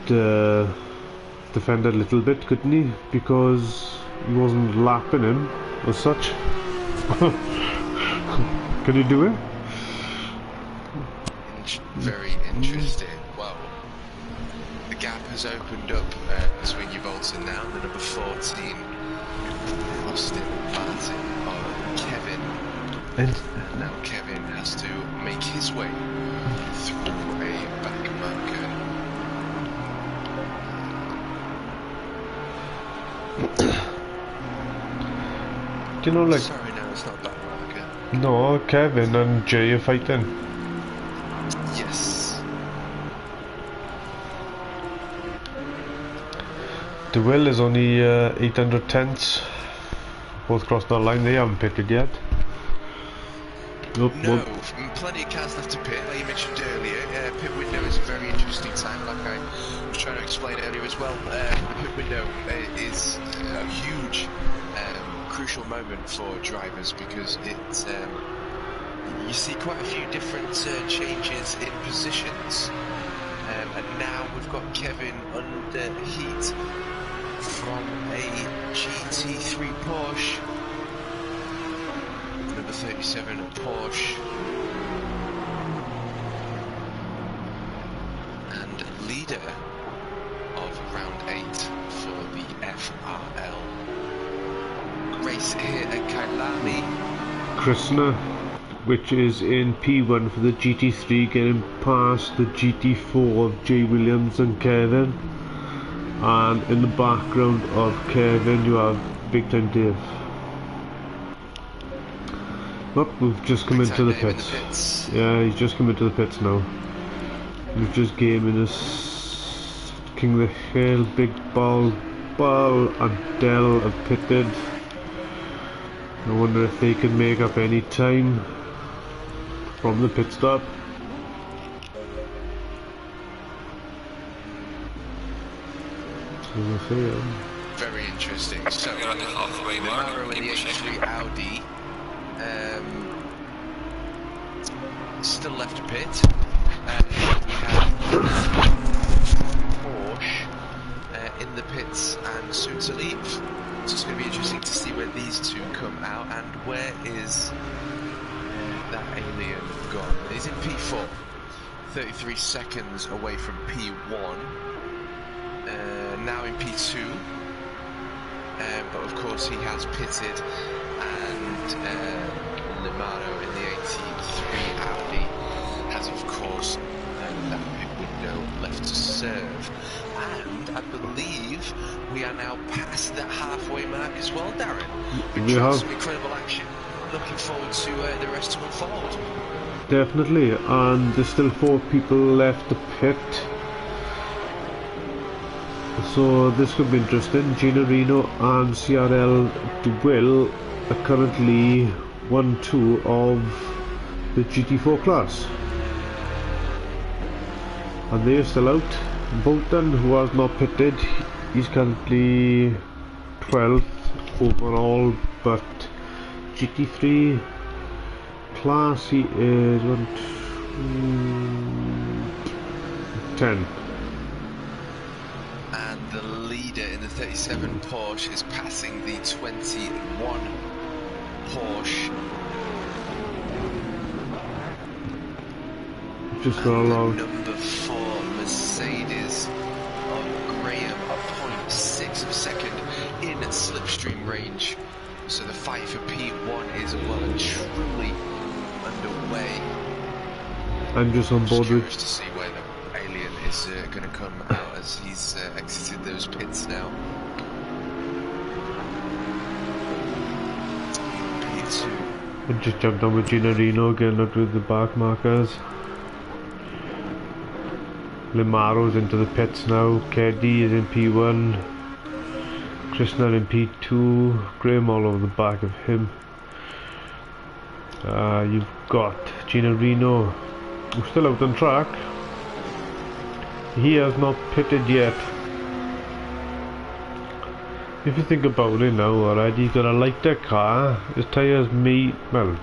defend a little bit, couldn't he? Because he wasn't lapping him as such. Can you do it? Very interesting. Well, the gap has opened up between Volta now and the number 14, Aston Martin of Kevin. And now Kevin has to make his way through a back marker. do you know, like, Sorry, no, it's not back marker. no, Kevin and Jay are fighting. Yes. The Will is only 800 tenths. Both crossed that line. They haven't pitted yet. Nope, No, nope. plenty of cars left to pit, like you mentioned earlier. Pit window is a very interesting time, like I was trying to explain earlier as well. The pit window is a huge, crucial moment for drivers because it, you see quite a few different changes in positions. And now we've got Kevin under heat from a GT3 Porsche. Number 37 Porsche. And leader of round 8 for the FRL. Race here at Kayalmi. Krishna, which is in P1 for the GT3, getting past the GT4 of Jay Williams and Kevin. And in the background of Kevin you have Big Time Dave. Oh, we've just come into the pits. Yeah, he's just come into the pits now. We've just gaming us. King of the Hill, Big Ball, and Dell have pitted. I wonder if they can make up any time from the pit stop. Very interesting. So, We're at the halfway mark. Limaro in the H3 Audi still left to pit. We have Porsche in the pits and soon to leave. So it's going to be interesting to see where these two come out. And where is that alien gone? He's in P4, 33 seconds away from P1. Now in P2, but of course he has pitted, and Limaro in the 83 Audi has of course that pit window left to serve, and I believe we are now past that halfway mark as well, Darren. We have some incredible action. Looking forward to the rest to unfold. Definitely, and there's still 4 people left to pit. So this could be interesting. Gino Reno and CRL Duell are currently 1-2 of the GT4 class, and they are still out. Bolton, who has not pitted, he's currently 12th overall, but GT3 class he is 10. And the leader in the 37 Porsche is passing the 21 Porsche. Just got along. Number 4 Mercedes of Graham, a 0.6 of a second in slipstream range. So the fight for P1 is well and truly underway. I'm just on board with. To see where the alien is going to come out as he's exited those pits now. P2. I just jumped on with Gino Reno, getting up with the back markers. Limaro's into the pits now. Keddy is in P1. Krishna in P2. Graham all over the back of him. You've got Gino Reno, who's still out on track. He has not pitted yet. If you think about it now, alright, he's got a lighter car. His tyres well,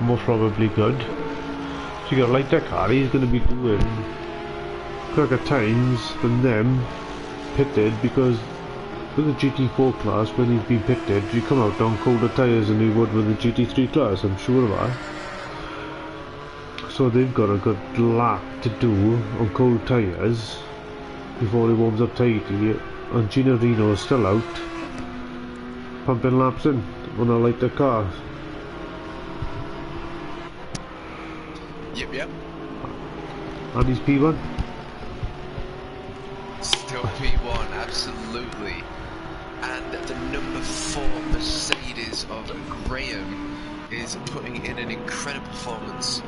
most probably good. So you got a lighter car, he's going to be doing quicker times than them pitted, because with the GT4 class, when he's been pitted, you come out on colder tyres than you would with the GT3 class, I'm sure of that. So they've got a good lap to do on cold tyres before he warms up tightly, and Gino Reno is still out pumping laps in on a lighter car. Yep. And he's P1. Still P1, absolutely. And the number 4 Mercedes of Graham is putting in an incredible performance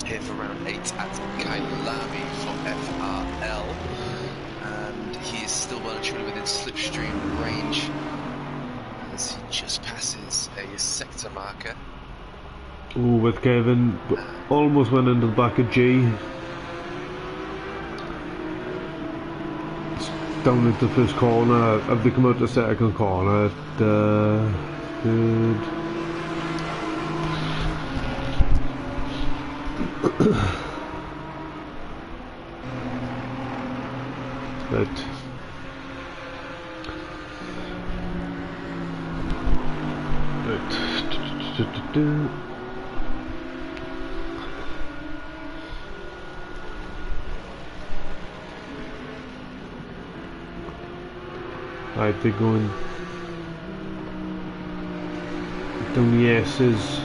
here for round 8 at Kayalmi for FRL. And he is still well and truly within slipstream range as he just passes a sector marker. Oh, with Kevin, almost went into the back of G. Down into the first corner. Have they come out the second corner? Third. Right. Right, they're going down the S's.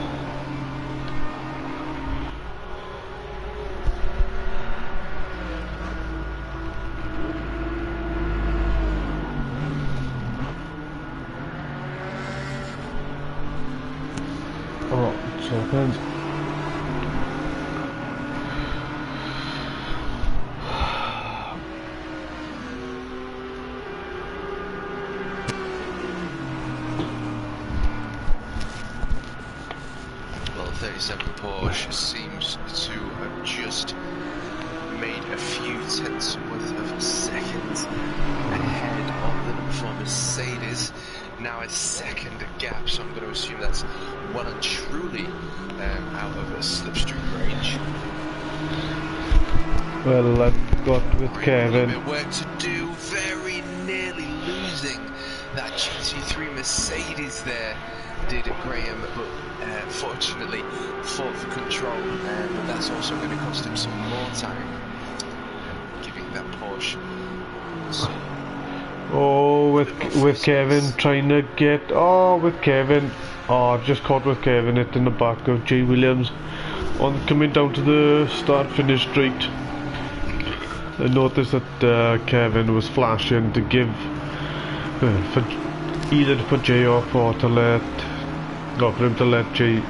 Oh, it's opened. 27 Porsche seems to have just made a few tenths worth of seconds ahead of the number 4 Mercedes. Now a second gap, so I'm going to assume that's well and truly out of a slipstream range. Well, I've got with Kevin. A bit of work to do, very nearly losing that GT3 Mercedes there, did Graham, but fortunately fought for control, but that's also going to cost him some more time, giving that Porsche. Oh, with Kevin trying to get, with Kevin, I've just caught with Kevin it in the back of J Williams on coming down to the start finish straight. I noticed that Kevin was flashing to give for either to put Jay off or to let, no, for him to let Jay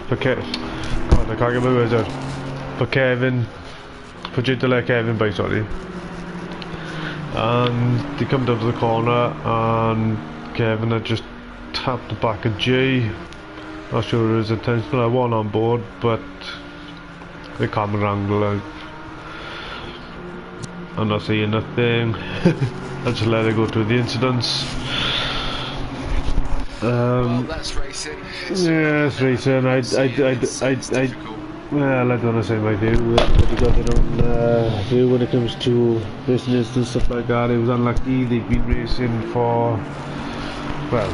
for Kevin. God, I can't get my words out. For Kevin, for Jay to let Kevin by, sorry. And they come down to the corner, and Kevin had just tapped the back of Jay. Not sure it was intentional. I wasn't on board, but the camera angle, I'm not saying nothing. I just let it go through the incidents. Well, that's racing. Yeah, it's racing. Well, I don't want to say my view. Everybody got their own view when it comes to racing and stuff like that. It was unlucky. They've been racing for, well,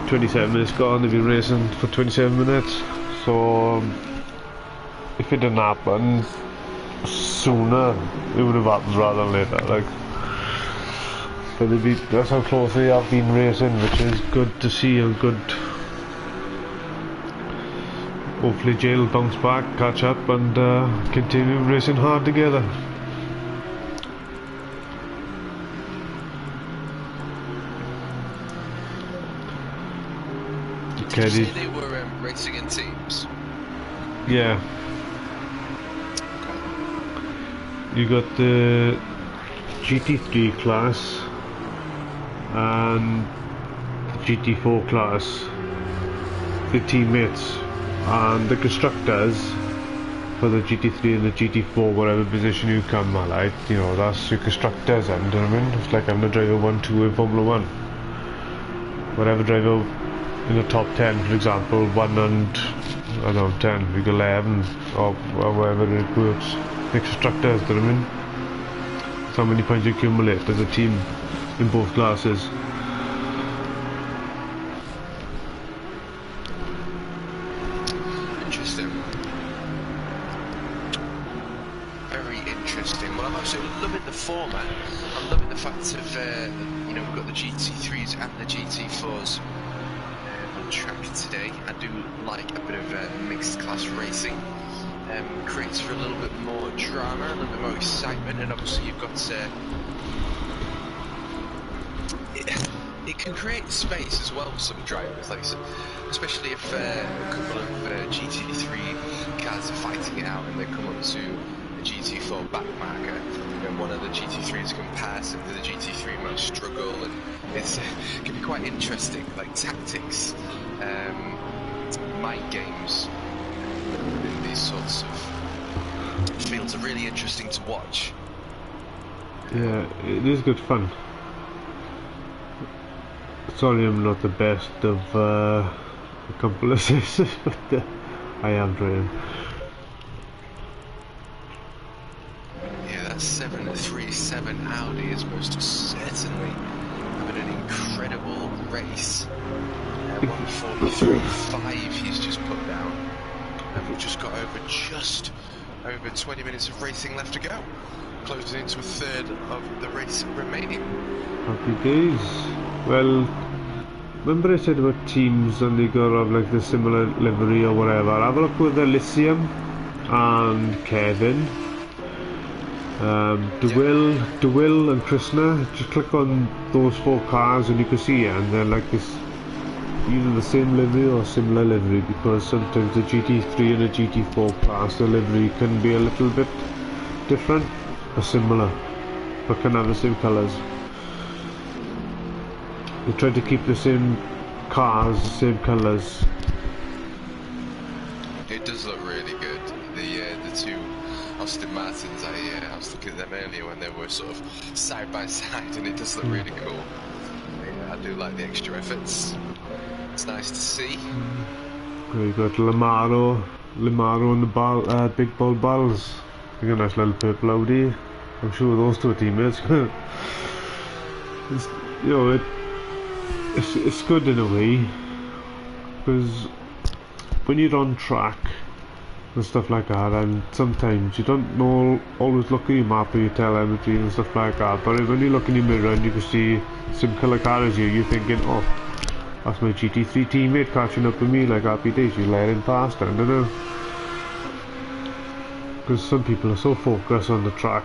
27 minutes gone. They've been racing for 27 minutes. So, if it didn't happen sooner, it would have happened rather than later. Like, but that's how close they have been racing, which is good to see and good. Hopefully Jay will bounce back, catch up, and continue racing hard together. Did you say they were racing in teams? Yeah. You got the GT3 class and the GT4 class, the teammates, and the constructors for the GT3 and the GT4, whatever position you come at, like, you know, that's your constructors, and you know what I mean? It's like having a driver 1-2 in Formula 1. Whatever driver in the top 10, for example, 1 and, I don't know, 10, we got 11, or whatever it works. The constructors, do you know what I mean? That's how many points you accumulate as a team in both classes. Interesting. Very interesting. Well, I'm absolutely loving the format. I'm loving the fact of, you know, we've got the GT3s and the GT4s on track today. I do like a bit of mixed class racing. Creates for a little bit more drama, a little bit more excitement, and obviously you've got it can create space as well for some drivers, like, especially if a couple of GT3 cars are fighting it out and they come up to a GT4 backmarker, and one of the GT3s can pass and the GT3 might struggle, and it can be quite interesting, like tactics, mind games. These sorts of fields are really interesting to watch. Yeah, it is good fun. Sorry I'm not the best of accomplices, but I am trying. Yeah, that 737 Audi is most certainly having an incredible race. 143.5 he's just put down. And we've just got just over 20 minutes of racing left to go. Closing into a third of the race remaining. Happy days. Well, remember I said about teams and they got have like the similar livery or whatever. Have a look with Elysium and Kevin. DeWill and Krishna. Just click on those 4 cars and you can see it, and they're like this, either the same livery or similar livery, because sometimes the GT3 and the GT4 class, the livery can be a little bit different or similar, but can have the same colours. They try to keep the same cars, the same colours. Aston Martins. I was looking at them earlier when they were sort of side by side, and it does look really cool. Yeah, I do like the extra efforts. It's nice to see. We got Lamaro and the big bold balls. We got a nice little purple Audi. I'm sure those two are teammates. It's, you know, it's good in a way, because when you're on track and stuff like that, and sometimes you don't know, always look at your map or your telemetry and stuff like that, but when you look in your mirror and you can see some colour car as you're thinking, oh, that's my GT3 teammate catching up with me, like happy days, you're layering past, I don't know. Because some people are so focused on the track.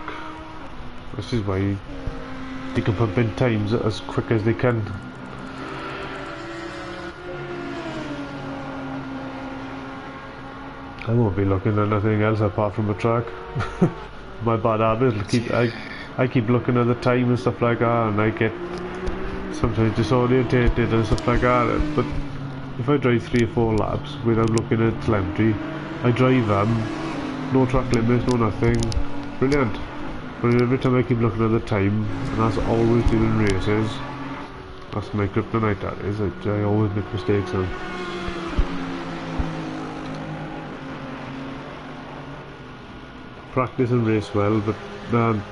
This is why they can pump in times as quick as they can. I won't be looking at nothing else apart from a track. My bad habit. I keep looking at the time and stuff like that, and I get sometimes disorientated and stuff like that. But if I drive 3 or 4 laps without looking at telemetry, I drive them, no track limits, no nothing, brilliant. But every time I keep looking at the time, and that's always doing races, that's my kryptonite, that is. I always make mistakes now. Practice and race well, but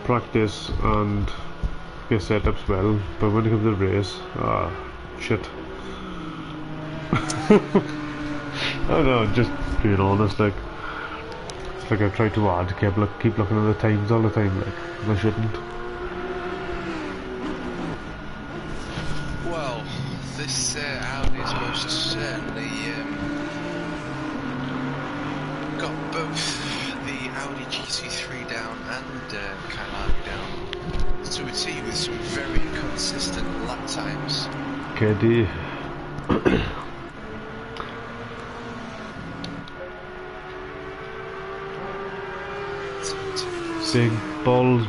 practice and get setups well, but when it comes to race, shit. I don't know, just being honest, like, it's like I try too hard to keep looking at the times all the time, like, and I shouldn't. Well, this Audi is most certainly got both the Audi GT3 down and Kayalmi down to a T with some very consistent lap times. KD. Big balls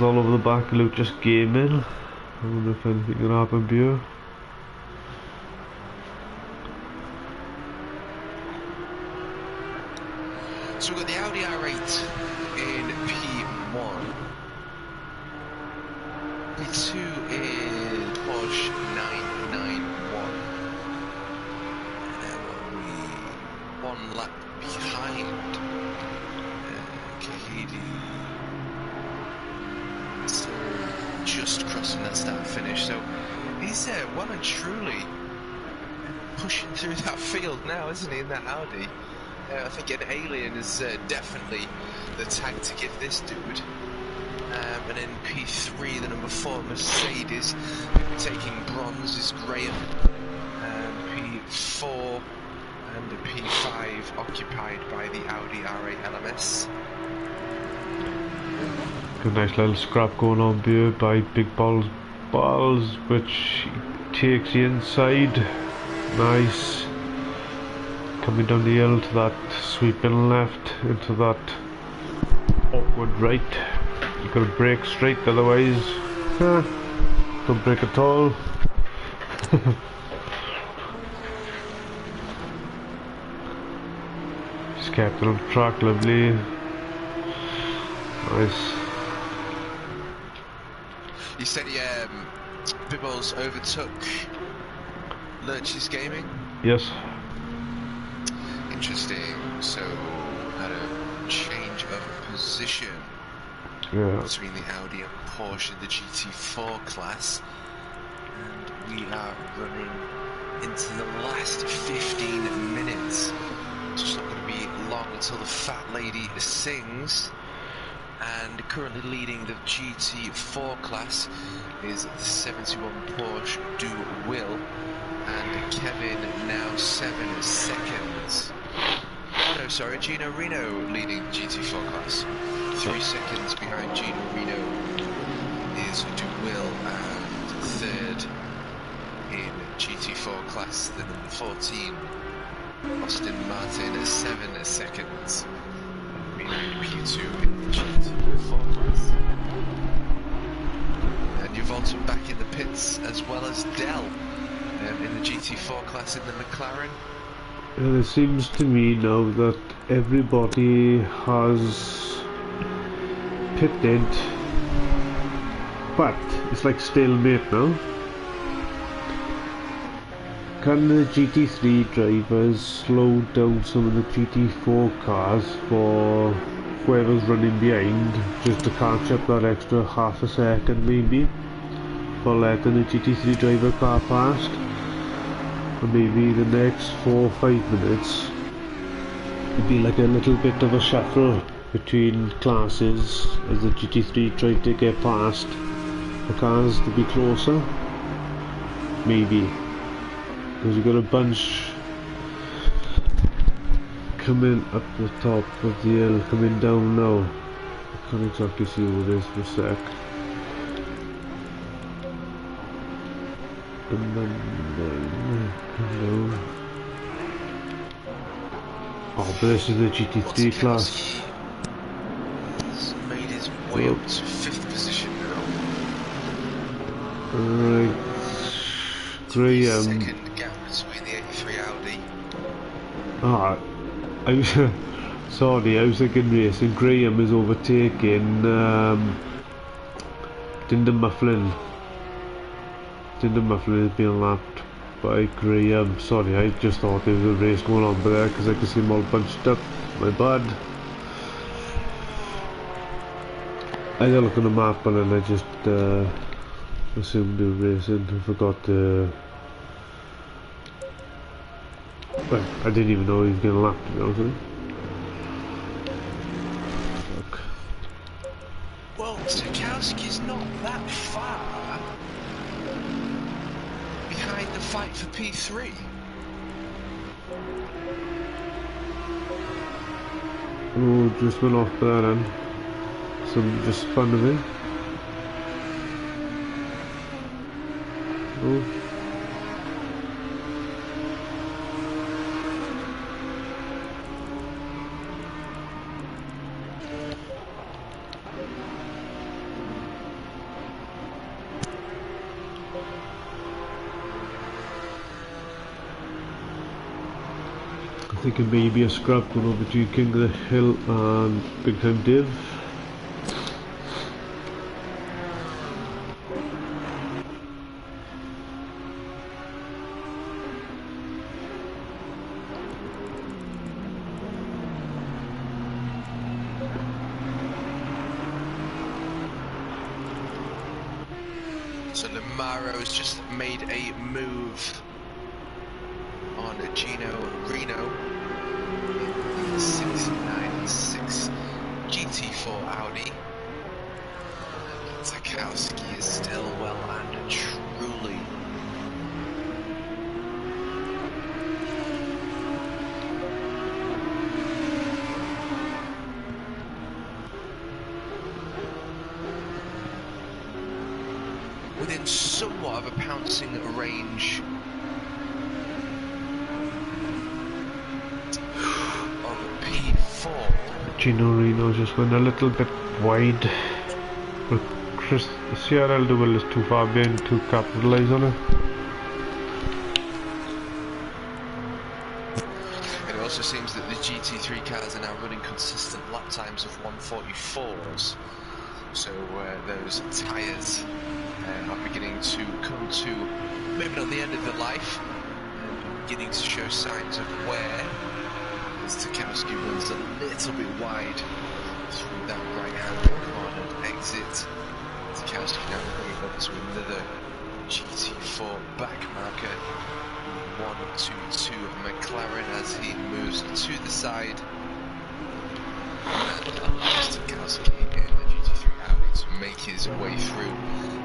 all over the back, Luke just gaming. I wonder if anything can happen here. So we've got the Audi R8 in P1, P2 in Porsche 991, and we 1 lap behind Kahidi. So just crossing that start finish, so he's well and truly pushing through that field now, isn't he, in that Audi? I think an alien is definitely the tag to give this dude. And in P3, the number 4 Mercedes, taking bronze is Graham. P4 and P5 occupied by the Audi R8 LMS. Good, nice little scrap going on here by Big Balls, which takes the inside. Nice. Coming down the hill to that sweeping left into that awkward right. You gotta brake straight, otherwise don't brake at all. Just kept it on track, lovely. Nice. You said Bibbles overtook Lurch's Gaming? Yes. Interesting. So had a change of position between the Audi and Porsche in the GT4 class, and we are running into the last 15 minutes. It's not going to be long until the fat lady sings. And currently leading the GT4 class is the 71 Porsche Du Will, and Kevin now 7 seconds. Oh no, sorry, Gino Reno leading the GT4 class. 3 seconds behind Gino Reno is Du Will, and third in GT4 class, the number 14, Austin Martin, 7 seconds. P2 in the GT4 class. And Yavolta back in the pits, as well as Dell in the GT4 class in the McLaren. And it seems to me now that everybody has pitted, but it's like stalemate now. Can the GT3 drivers slow down some of the GT4 cars for whoever's running behind, just to catch up that extra half a second maybe, for letting the GT3 driver car past? Or maybe the next 4 or 5 minutes would be like a little bit of a shuffle between classes as the GT3 tried to get past the cars to be closer. Maybe. Because you've got a bunch coming up the top of the hill, coming down now. I can't exactly see what it is for a sec. And then, hello. Oh, but this is the GT3 class. He's made his way up to 5th position now. Right. Graham. Second gap between the 83 Audi. Ah, sorry, I was thinking racing. Graham is overtaking Tinder Mufflin. Tinder Mufflin is being lapped by Graham. Sorry, I just thought there was a race going on there because I could see them all bunched up. My bad. I had a look on the map and then I just assumed they were racing. I forgot to. Well, I didn't even know he was getting lapped, to be honest with you. Fuck. Well, Tueaday not that far behind the fight for P3. Oh, just went off there then. Somebody just spun of it. Oh. I think it may be a scrap going over between King of the Hill and Big Time Div. So Lamaro's just made a move on Gino Reno in the 696 GT4 Audi. Tueaday is still well and truly within somewhat of a pouncing range of P4. Gino Reno just went a little bit wide, but Chris, the CRL duel is too far behind to capitalise on it. It also seems that the GT3 cars are now running consistent lap times of 144s, so those tyres are beginning to come to maybe not the end of their life, beginning to show signs of wear as Tueaday runs a little bit wide through that right-hand corner exit. Tueaday now going up to another GT4 back marker, 122 McLaren as he moves to the side and allows Tueaday in the GT3 Audi to make his way through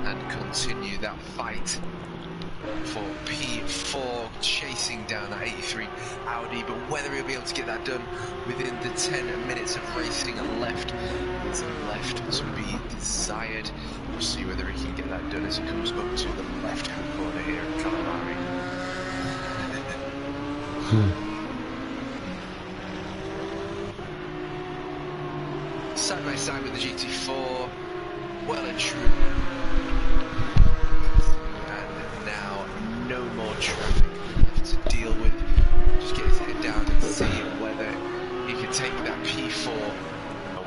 and continue that fight for P4, chasing down that 83 Audi, but whether he'll be able to get that done within the 10 minutes of racing left is left to be desired. We'll see whether he can get that done as he comes up to the left-hand corner here at Kayalmi. Side by side with the GT4, well and true. And now no more traffic left to deal with. Just get his head down and see whether he can take that P4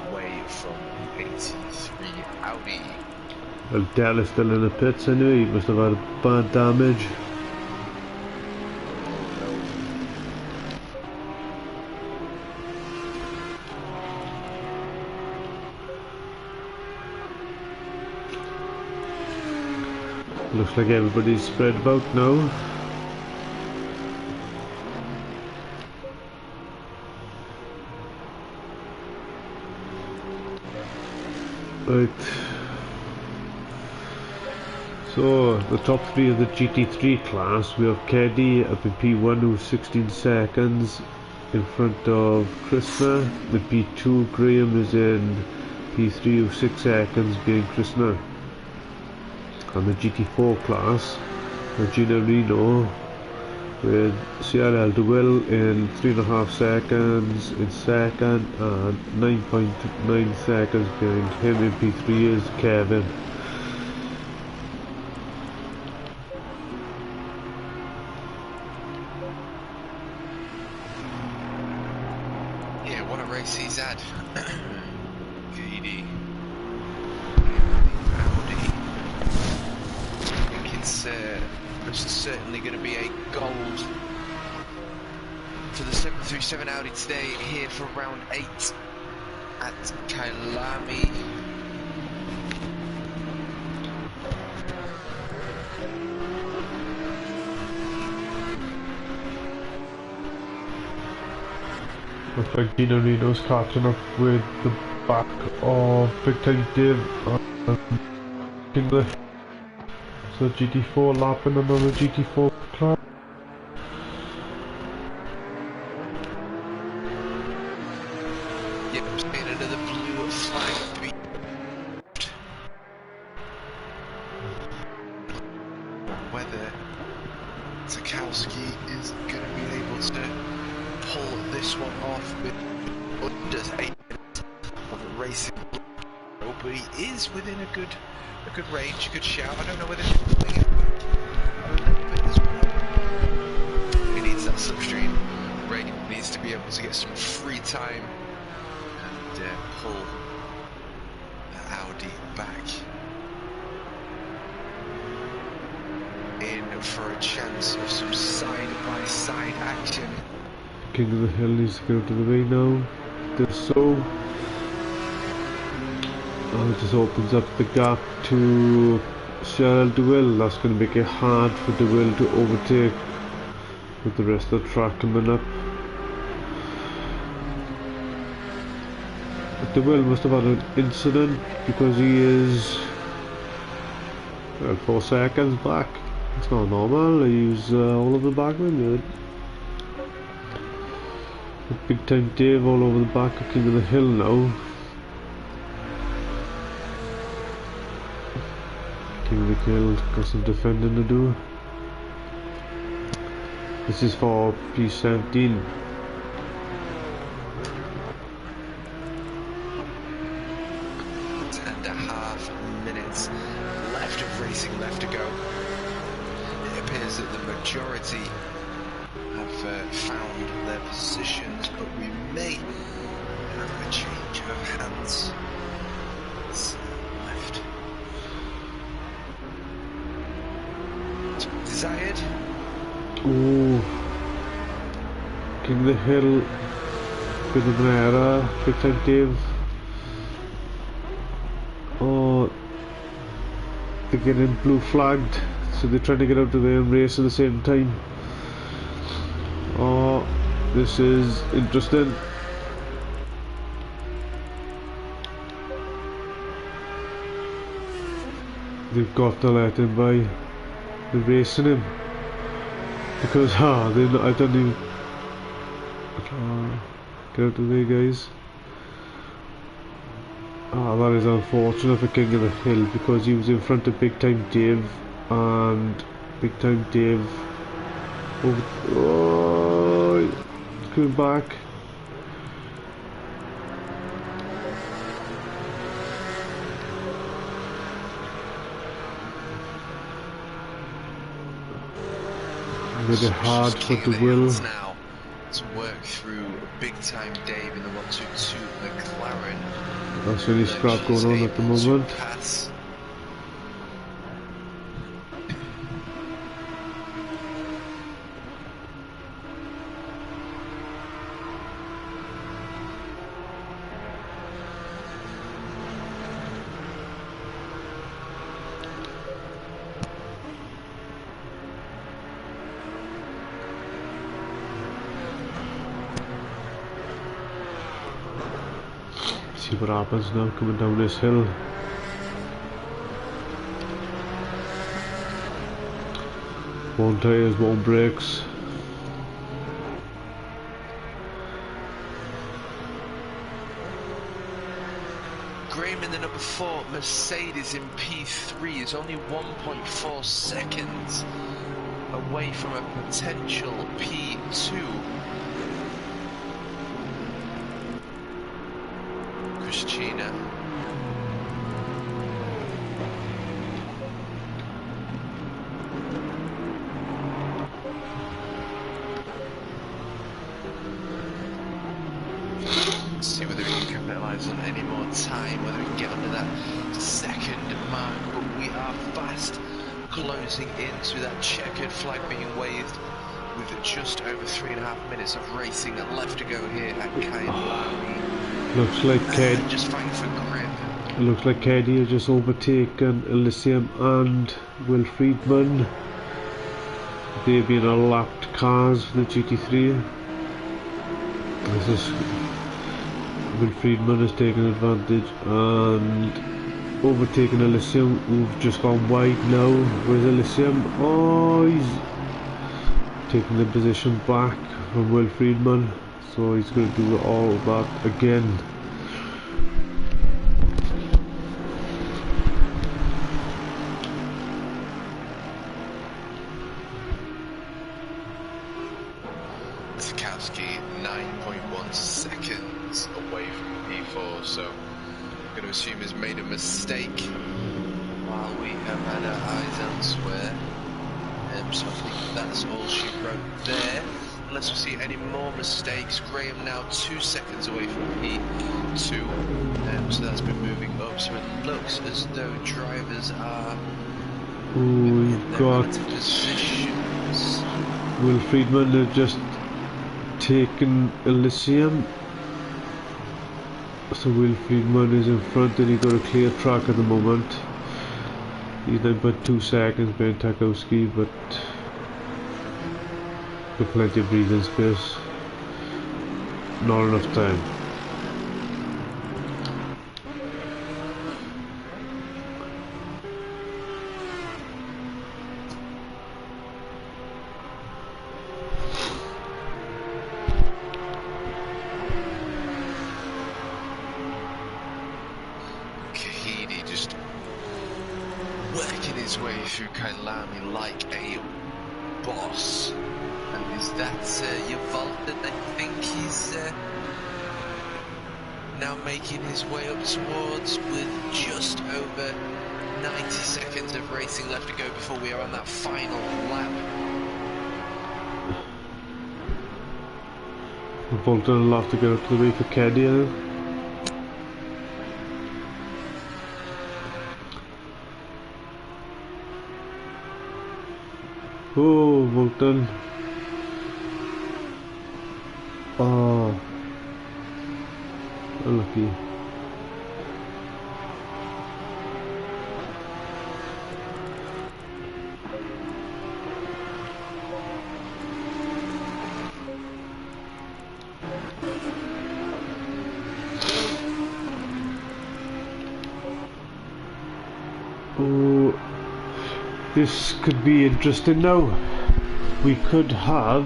away from 83. Dell is still in the pits anyway, he must have had bad damage. Looks like everybody's spread about now. Right. So, the top three of the GT3 class, we have Keddy up in P1 who's 16 seconds in front of Krishna. The P2, Graham is in P3 who's 6 seconds behind Krishna. And the GT4 class, Regina Reno with CRL Duell in 3.5 seconds in second, and 9.9 seconds behind him in P3 is Kevin. Yeah, what a race he's had. GD. It's certainly going to be a gold for the 737 Audi today, here for round 8 at Kayalmi. Looks like Gino Reno's catching up with the back of Big Time Dave in the so GT4 lapping another GT4 class. Yep, I'm seeing another blue flag beat. Whether Tarkowski is going to be able to pull this one off with under 8 minutes of racing, but he is within a good range, a good shout. I don't know whether he's pulling it a little bit as well. He needs that slipstream. Ray needs to be able to get some free time and pull the Audi back in for a chance of some side-by-side action. King of the Hill needs to go to the way now. Does so. Oh, it just opens up the gap to Cheryl Duell. That's going to make it hard for Duell to overtake with the rest of the track coming up. But Duell must have had an incident because he is 4 seconds back. It's not normal. He's all over the back then. Big Time Dave all over the back of King of the Hill now. King of the Hill got some defending to do. This is for P17. Minutes left of racing left to go. It appears that the majority have found their positions, but we may have a change of hands. Left. Desired. Ooh. King of the Hill. Good Manera. Big Time Dave. Oh, they're getting blue flagged, so they're trying to get out of there and race at the same time. Oh, this is interesting. They've got to let him by. They're racing him because they're not, I don't even get out of the way, guys. That is unfortunate for King of the Hill because he was in front of Big Time Dave, and Big Time Dave coming back. Really hard for the will now to work through Big Time Dave in the 122 McLaren. That's really scrap going on at the moment. Pass see what happens now coming down this hill. One tyres, one brakes. Graham in the number 4 Mercedes in P3 is only 1.4 seconds away from a potential P2. Christina. See whether we can capitalise on any more time, whether we can get under that second mark, but we are fast closing into that checkered flag being waved with just over 3.5 minutes of racing left to go here at Kayalmi. Looks like Ked. Just fighting for grip. Looks like Keddy has just overtaken Elysium and Will Friedman. They've been lapped cars for the GT3. This is Will Friedman has taken advantage and overtaken Elysium, who've just gone wide now. Where's Elysium? Oh, he's taking the position back from Will Friedman, so he's going to do all of that again. Tarkowski 9.1 seconds away from P4, so I'm going to assume he's made a mistake while we have had our eyes elsewhere. So I think that's all she wrote there. Unless we see any more mistakes. Graham now 2 seconds away from P2, so that's been moving up. So it looks as though drivers are in their relative positions. Will Friedman have just taken Elysium, so Will Friedman is in front and he's got a clear track at the moment. He's then but 2 seconds behind Tarkowski, but with plenty of breathing space. Not enough time. Just working his way through Kayalmi like a boss. And is that Yavalda? I think he's now making his way up towards, with just over 90 seconds of racing left to go before we are on that final lap. Bolton will have to get up to the way for Keddy now. Oh, Bolton. Oh, unlucky. Oh, this could be interesting now. We could have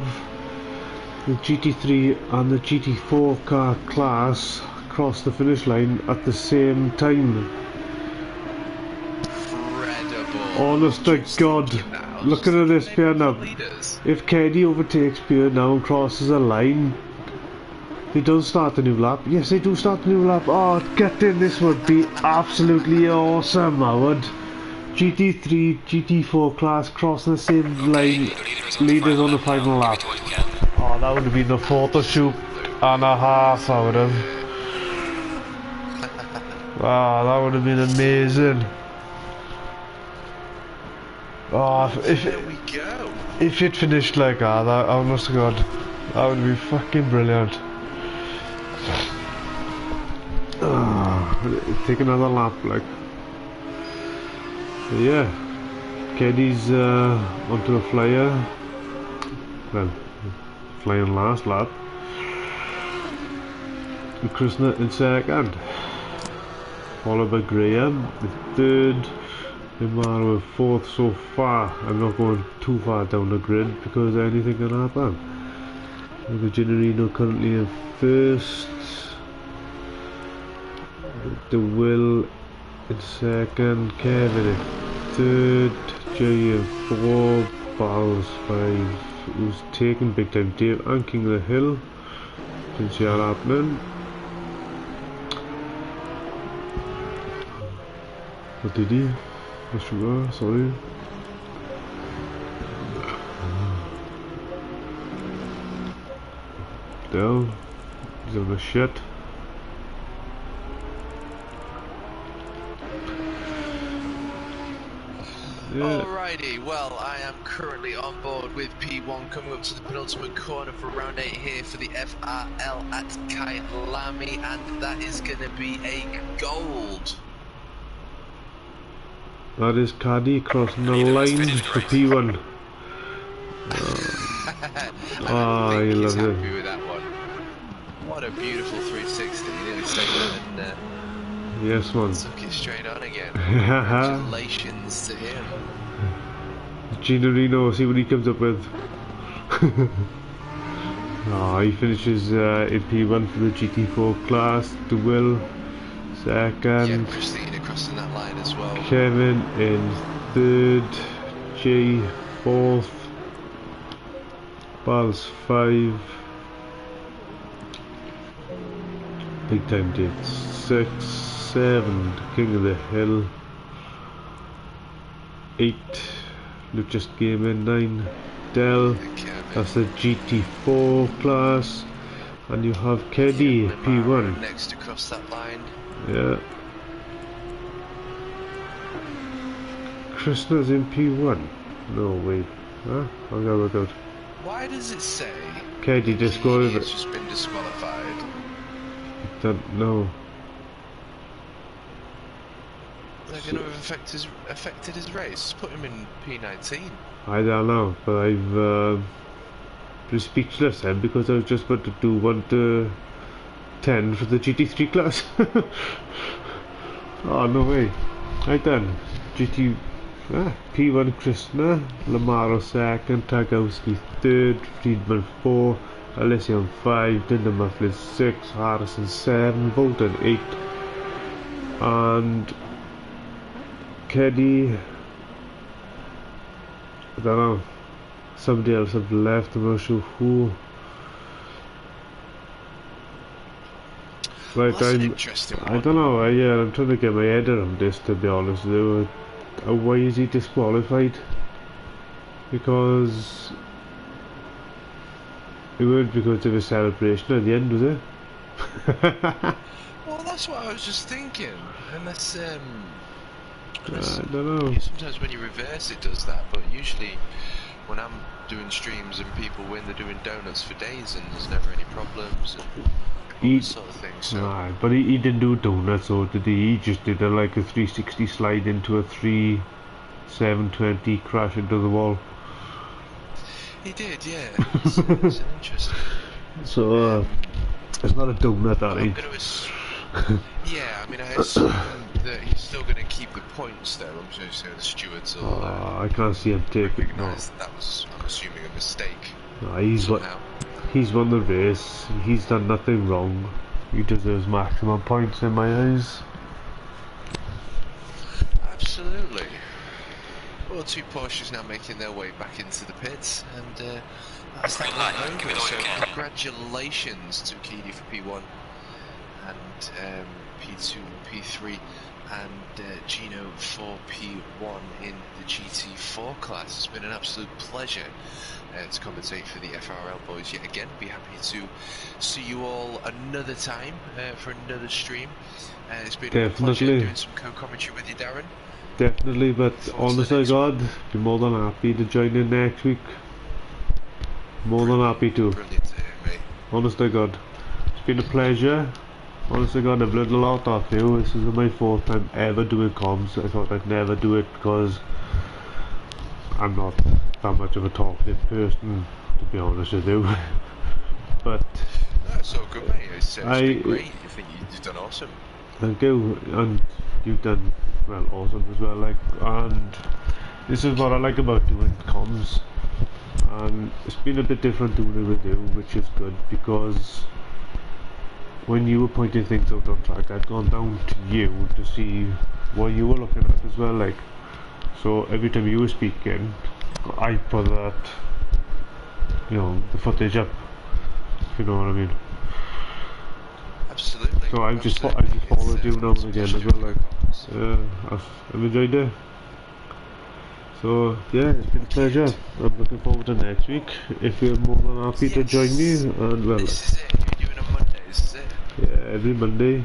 the GT3 and the GT4 car class cross the finish line at the same time. Incredible. Honest to God, looking at this pair now. If Keddy overtakes Pierre now and crosses a line, they don't start a new lap. Yes, they do start a new lap. Oh, get in, this would be absolutely awesome, Howard. GT3, GT4 class crossing the same line, leaders on the final lap. Oh, that would have been a photo shoot and a half, I would have. Wow, that would have been amazing. Oh, if it finished like that, honest to God, that would be fucking brilliant. Oh, take another lap, like. Yeah, Keddy's onto a flyer. Well, flying last lap. Krishna in second, followed by Graham in third, Limaro in fourth so far. I'm not going too far down the grid because anything can happen. The Generino currently in first, the Will in second, Kevin in third, Jay in four, Bowles 5, who's taking big time Dave and King of the Hill. Didn't see that happening. What did he? Not sure, sorry. Dell, he's on the shit. Yeah. Alrighty, well, I am currently on board with P1 coming up to the penultimate corner for round 8 here for the FRL at Kayalmi, and that is going to be a gold. That is Caddy crossing the line for P1. I he think he's loves it. happy with that one. What a beautiful 360, he nearly stayed there and Yes, man. took it straight on again. Congratulations to him. Generino, see what he comes up with. He finishes in P1 for the GT4 class. The Will second. Yeah, Christina crossing that line as well. Kevin in third. Jay fourth. Bals 5. Big time dates 6, 7. King of the Hill 8. Lucas Gaming 9. Dell, that's the GT4 class, and you have Keddy P1 next across that line. Yeah, Krishna's in P1. No wait, huh? I'll go look out. Why does it say Keddy disqualified? He's just been disqualified. Don't know. They're going to have affected his race. Put him in P19. I don't know, but I've been speechless then because I was just about to do 1 to 10 for the GT3 class. Oh no way! Right then, P1 Krishna, Lamaro second, Targowski third, Friedman 4, Elysium 5, Dinder Mufflin 6, Harrison 7, Bolton 8, and Keddy, I don't know, somebody else have left, I'm not sure who. Like well, that's an interesting one. I don't know, I'm trying to get my head around this, to be honest with you. Why is he disqualified? Because it weren't because of a celebration at the end, was it? Well, that's what I was just thinking. Unless, I don't know. sometimes when you reverse it does that, but usually when I'm doing streams and people win, they're doing donuts for days and there's never any problems and all that sort of thing. So. Right, but he didn't do donuts, or did he? He just did like a 360 slide into a 720 crash into the wall. He did, yeah. It's an interesting. So it's not a donut that I'm age. Yeah, I mean, I assume that he's still going to keep the points though. I'm sure the stewards will I can't see him taking it. No. that was, I'm assuming, a mistake. He's won the race. He's done nothing wrong. He deserves maximum points in my eyes. Absolutely. Well, 2 Porsches now making their way back into the pits, and that's that one over. So congratulations to Keedy for P1, and P2 and P3, and Gino for P1 in the GT4 class. It's been an absolute pleasure to commentate for the FRL boys yet again. Be happy to see you all another time for another stream. It's been a pleasure doing some co-commentary with you, Darren. Definitely, but honest to God, be more than happy to join in next week. More than happy to. Brilliant to hear, mate. Honest to God, it's been a pleasure. Honest to God, I've learned a lot off you. This is my 4th time ever doing comms. I thought I'd never do it because I'm not that much of a talkative person, to be honest with you. But so good, mate. It's been great. I think you've done awesome. Thank you, and you've done well, awesome as well. Like, and this is what I like about doing comms. And it's been a bit different doing it with you, which is good, because when you were pointing things out on track, I'd gone down to you to see what you were looking at as well. Like, so every time you were speaking, I put that, you know, the footage up. If you know what I mean. Absolutely. So I've just followed you now and again as well. Like, I've enjoyed it. So yeah, it's been a pleasure. I'm looking forward to next week. If you're more than happy to join me, and well, this is it. You're doing on Monday. This is it. Yeah, every Monday.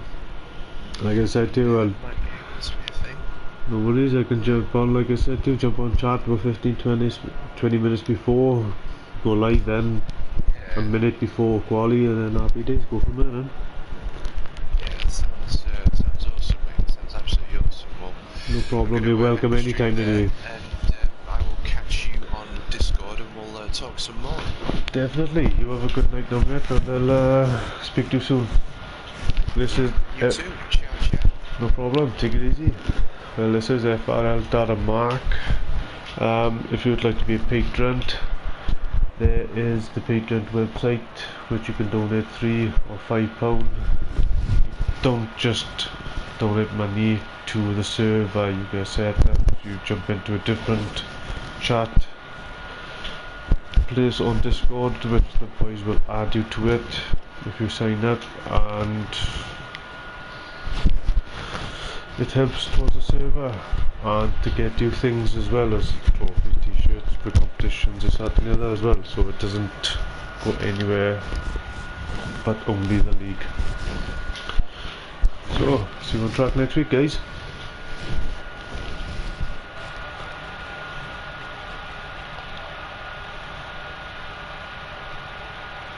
Like I said to you, no worries. I can jump on. Like I said to you, jump on chat for 15-20 minutes before, go live then, a minute before quali, and then happy days. Go from there then. Yeah, that sounds awesome, mate. Sounds absolutely awesome. Well, no problem. You're welcome anytime anyway. And I will catch you on Discord and we'll talk some more. Definitely. You have a good night, Dominic, and I'll speak to you soon. This is you too. Ciao. No problem. Take it easy. Well, this is FRL Data Mark. If you would like to be a patron, there is the Patreon website, which you can donate £3 or £5. Don't just donate money to the server. You get set up. You jump into a different chat place on Discord, which the boys will add you to it if you sign up, and it helps towards the server and to get you things as well as trophies, t-shirts for competitions, this, that and the other as well, so it doesn't go anywhere but only the league. So see you on track next week, guys.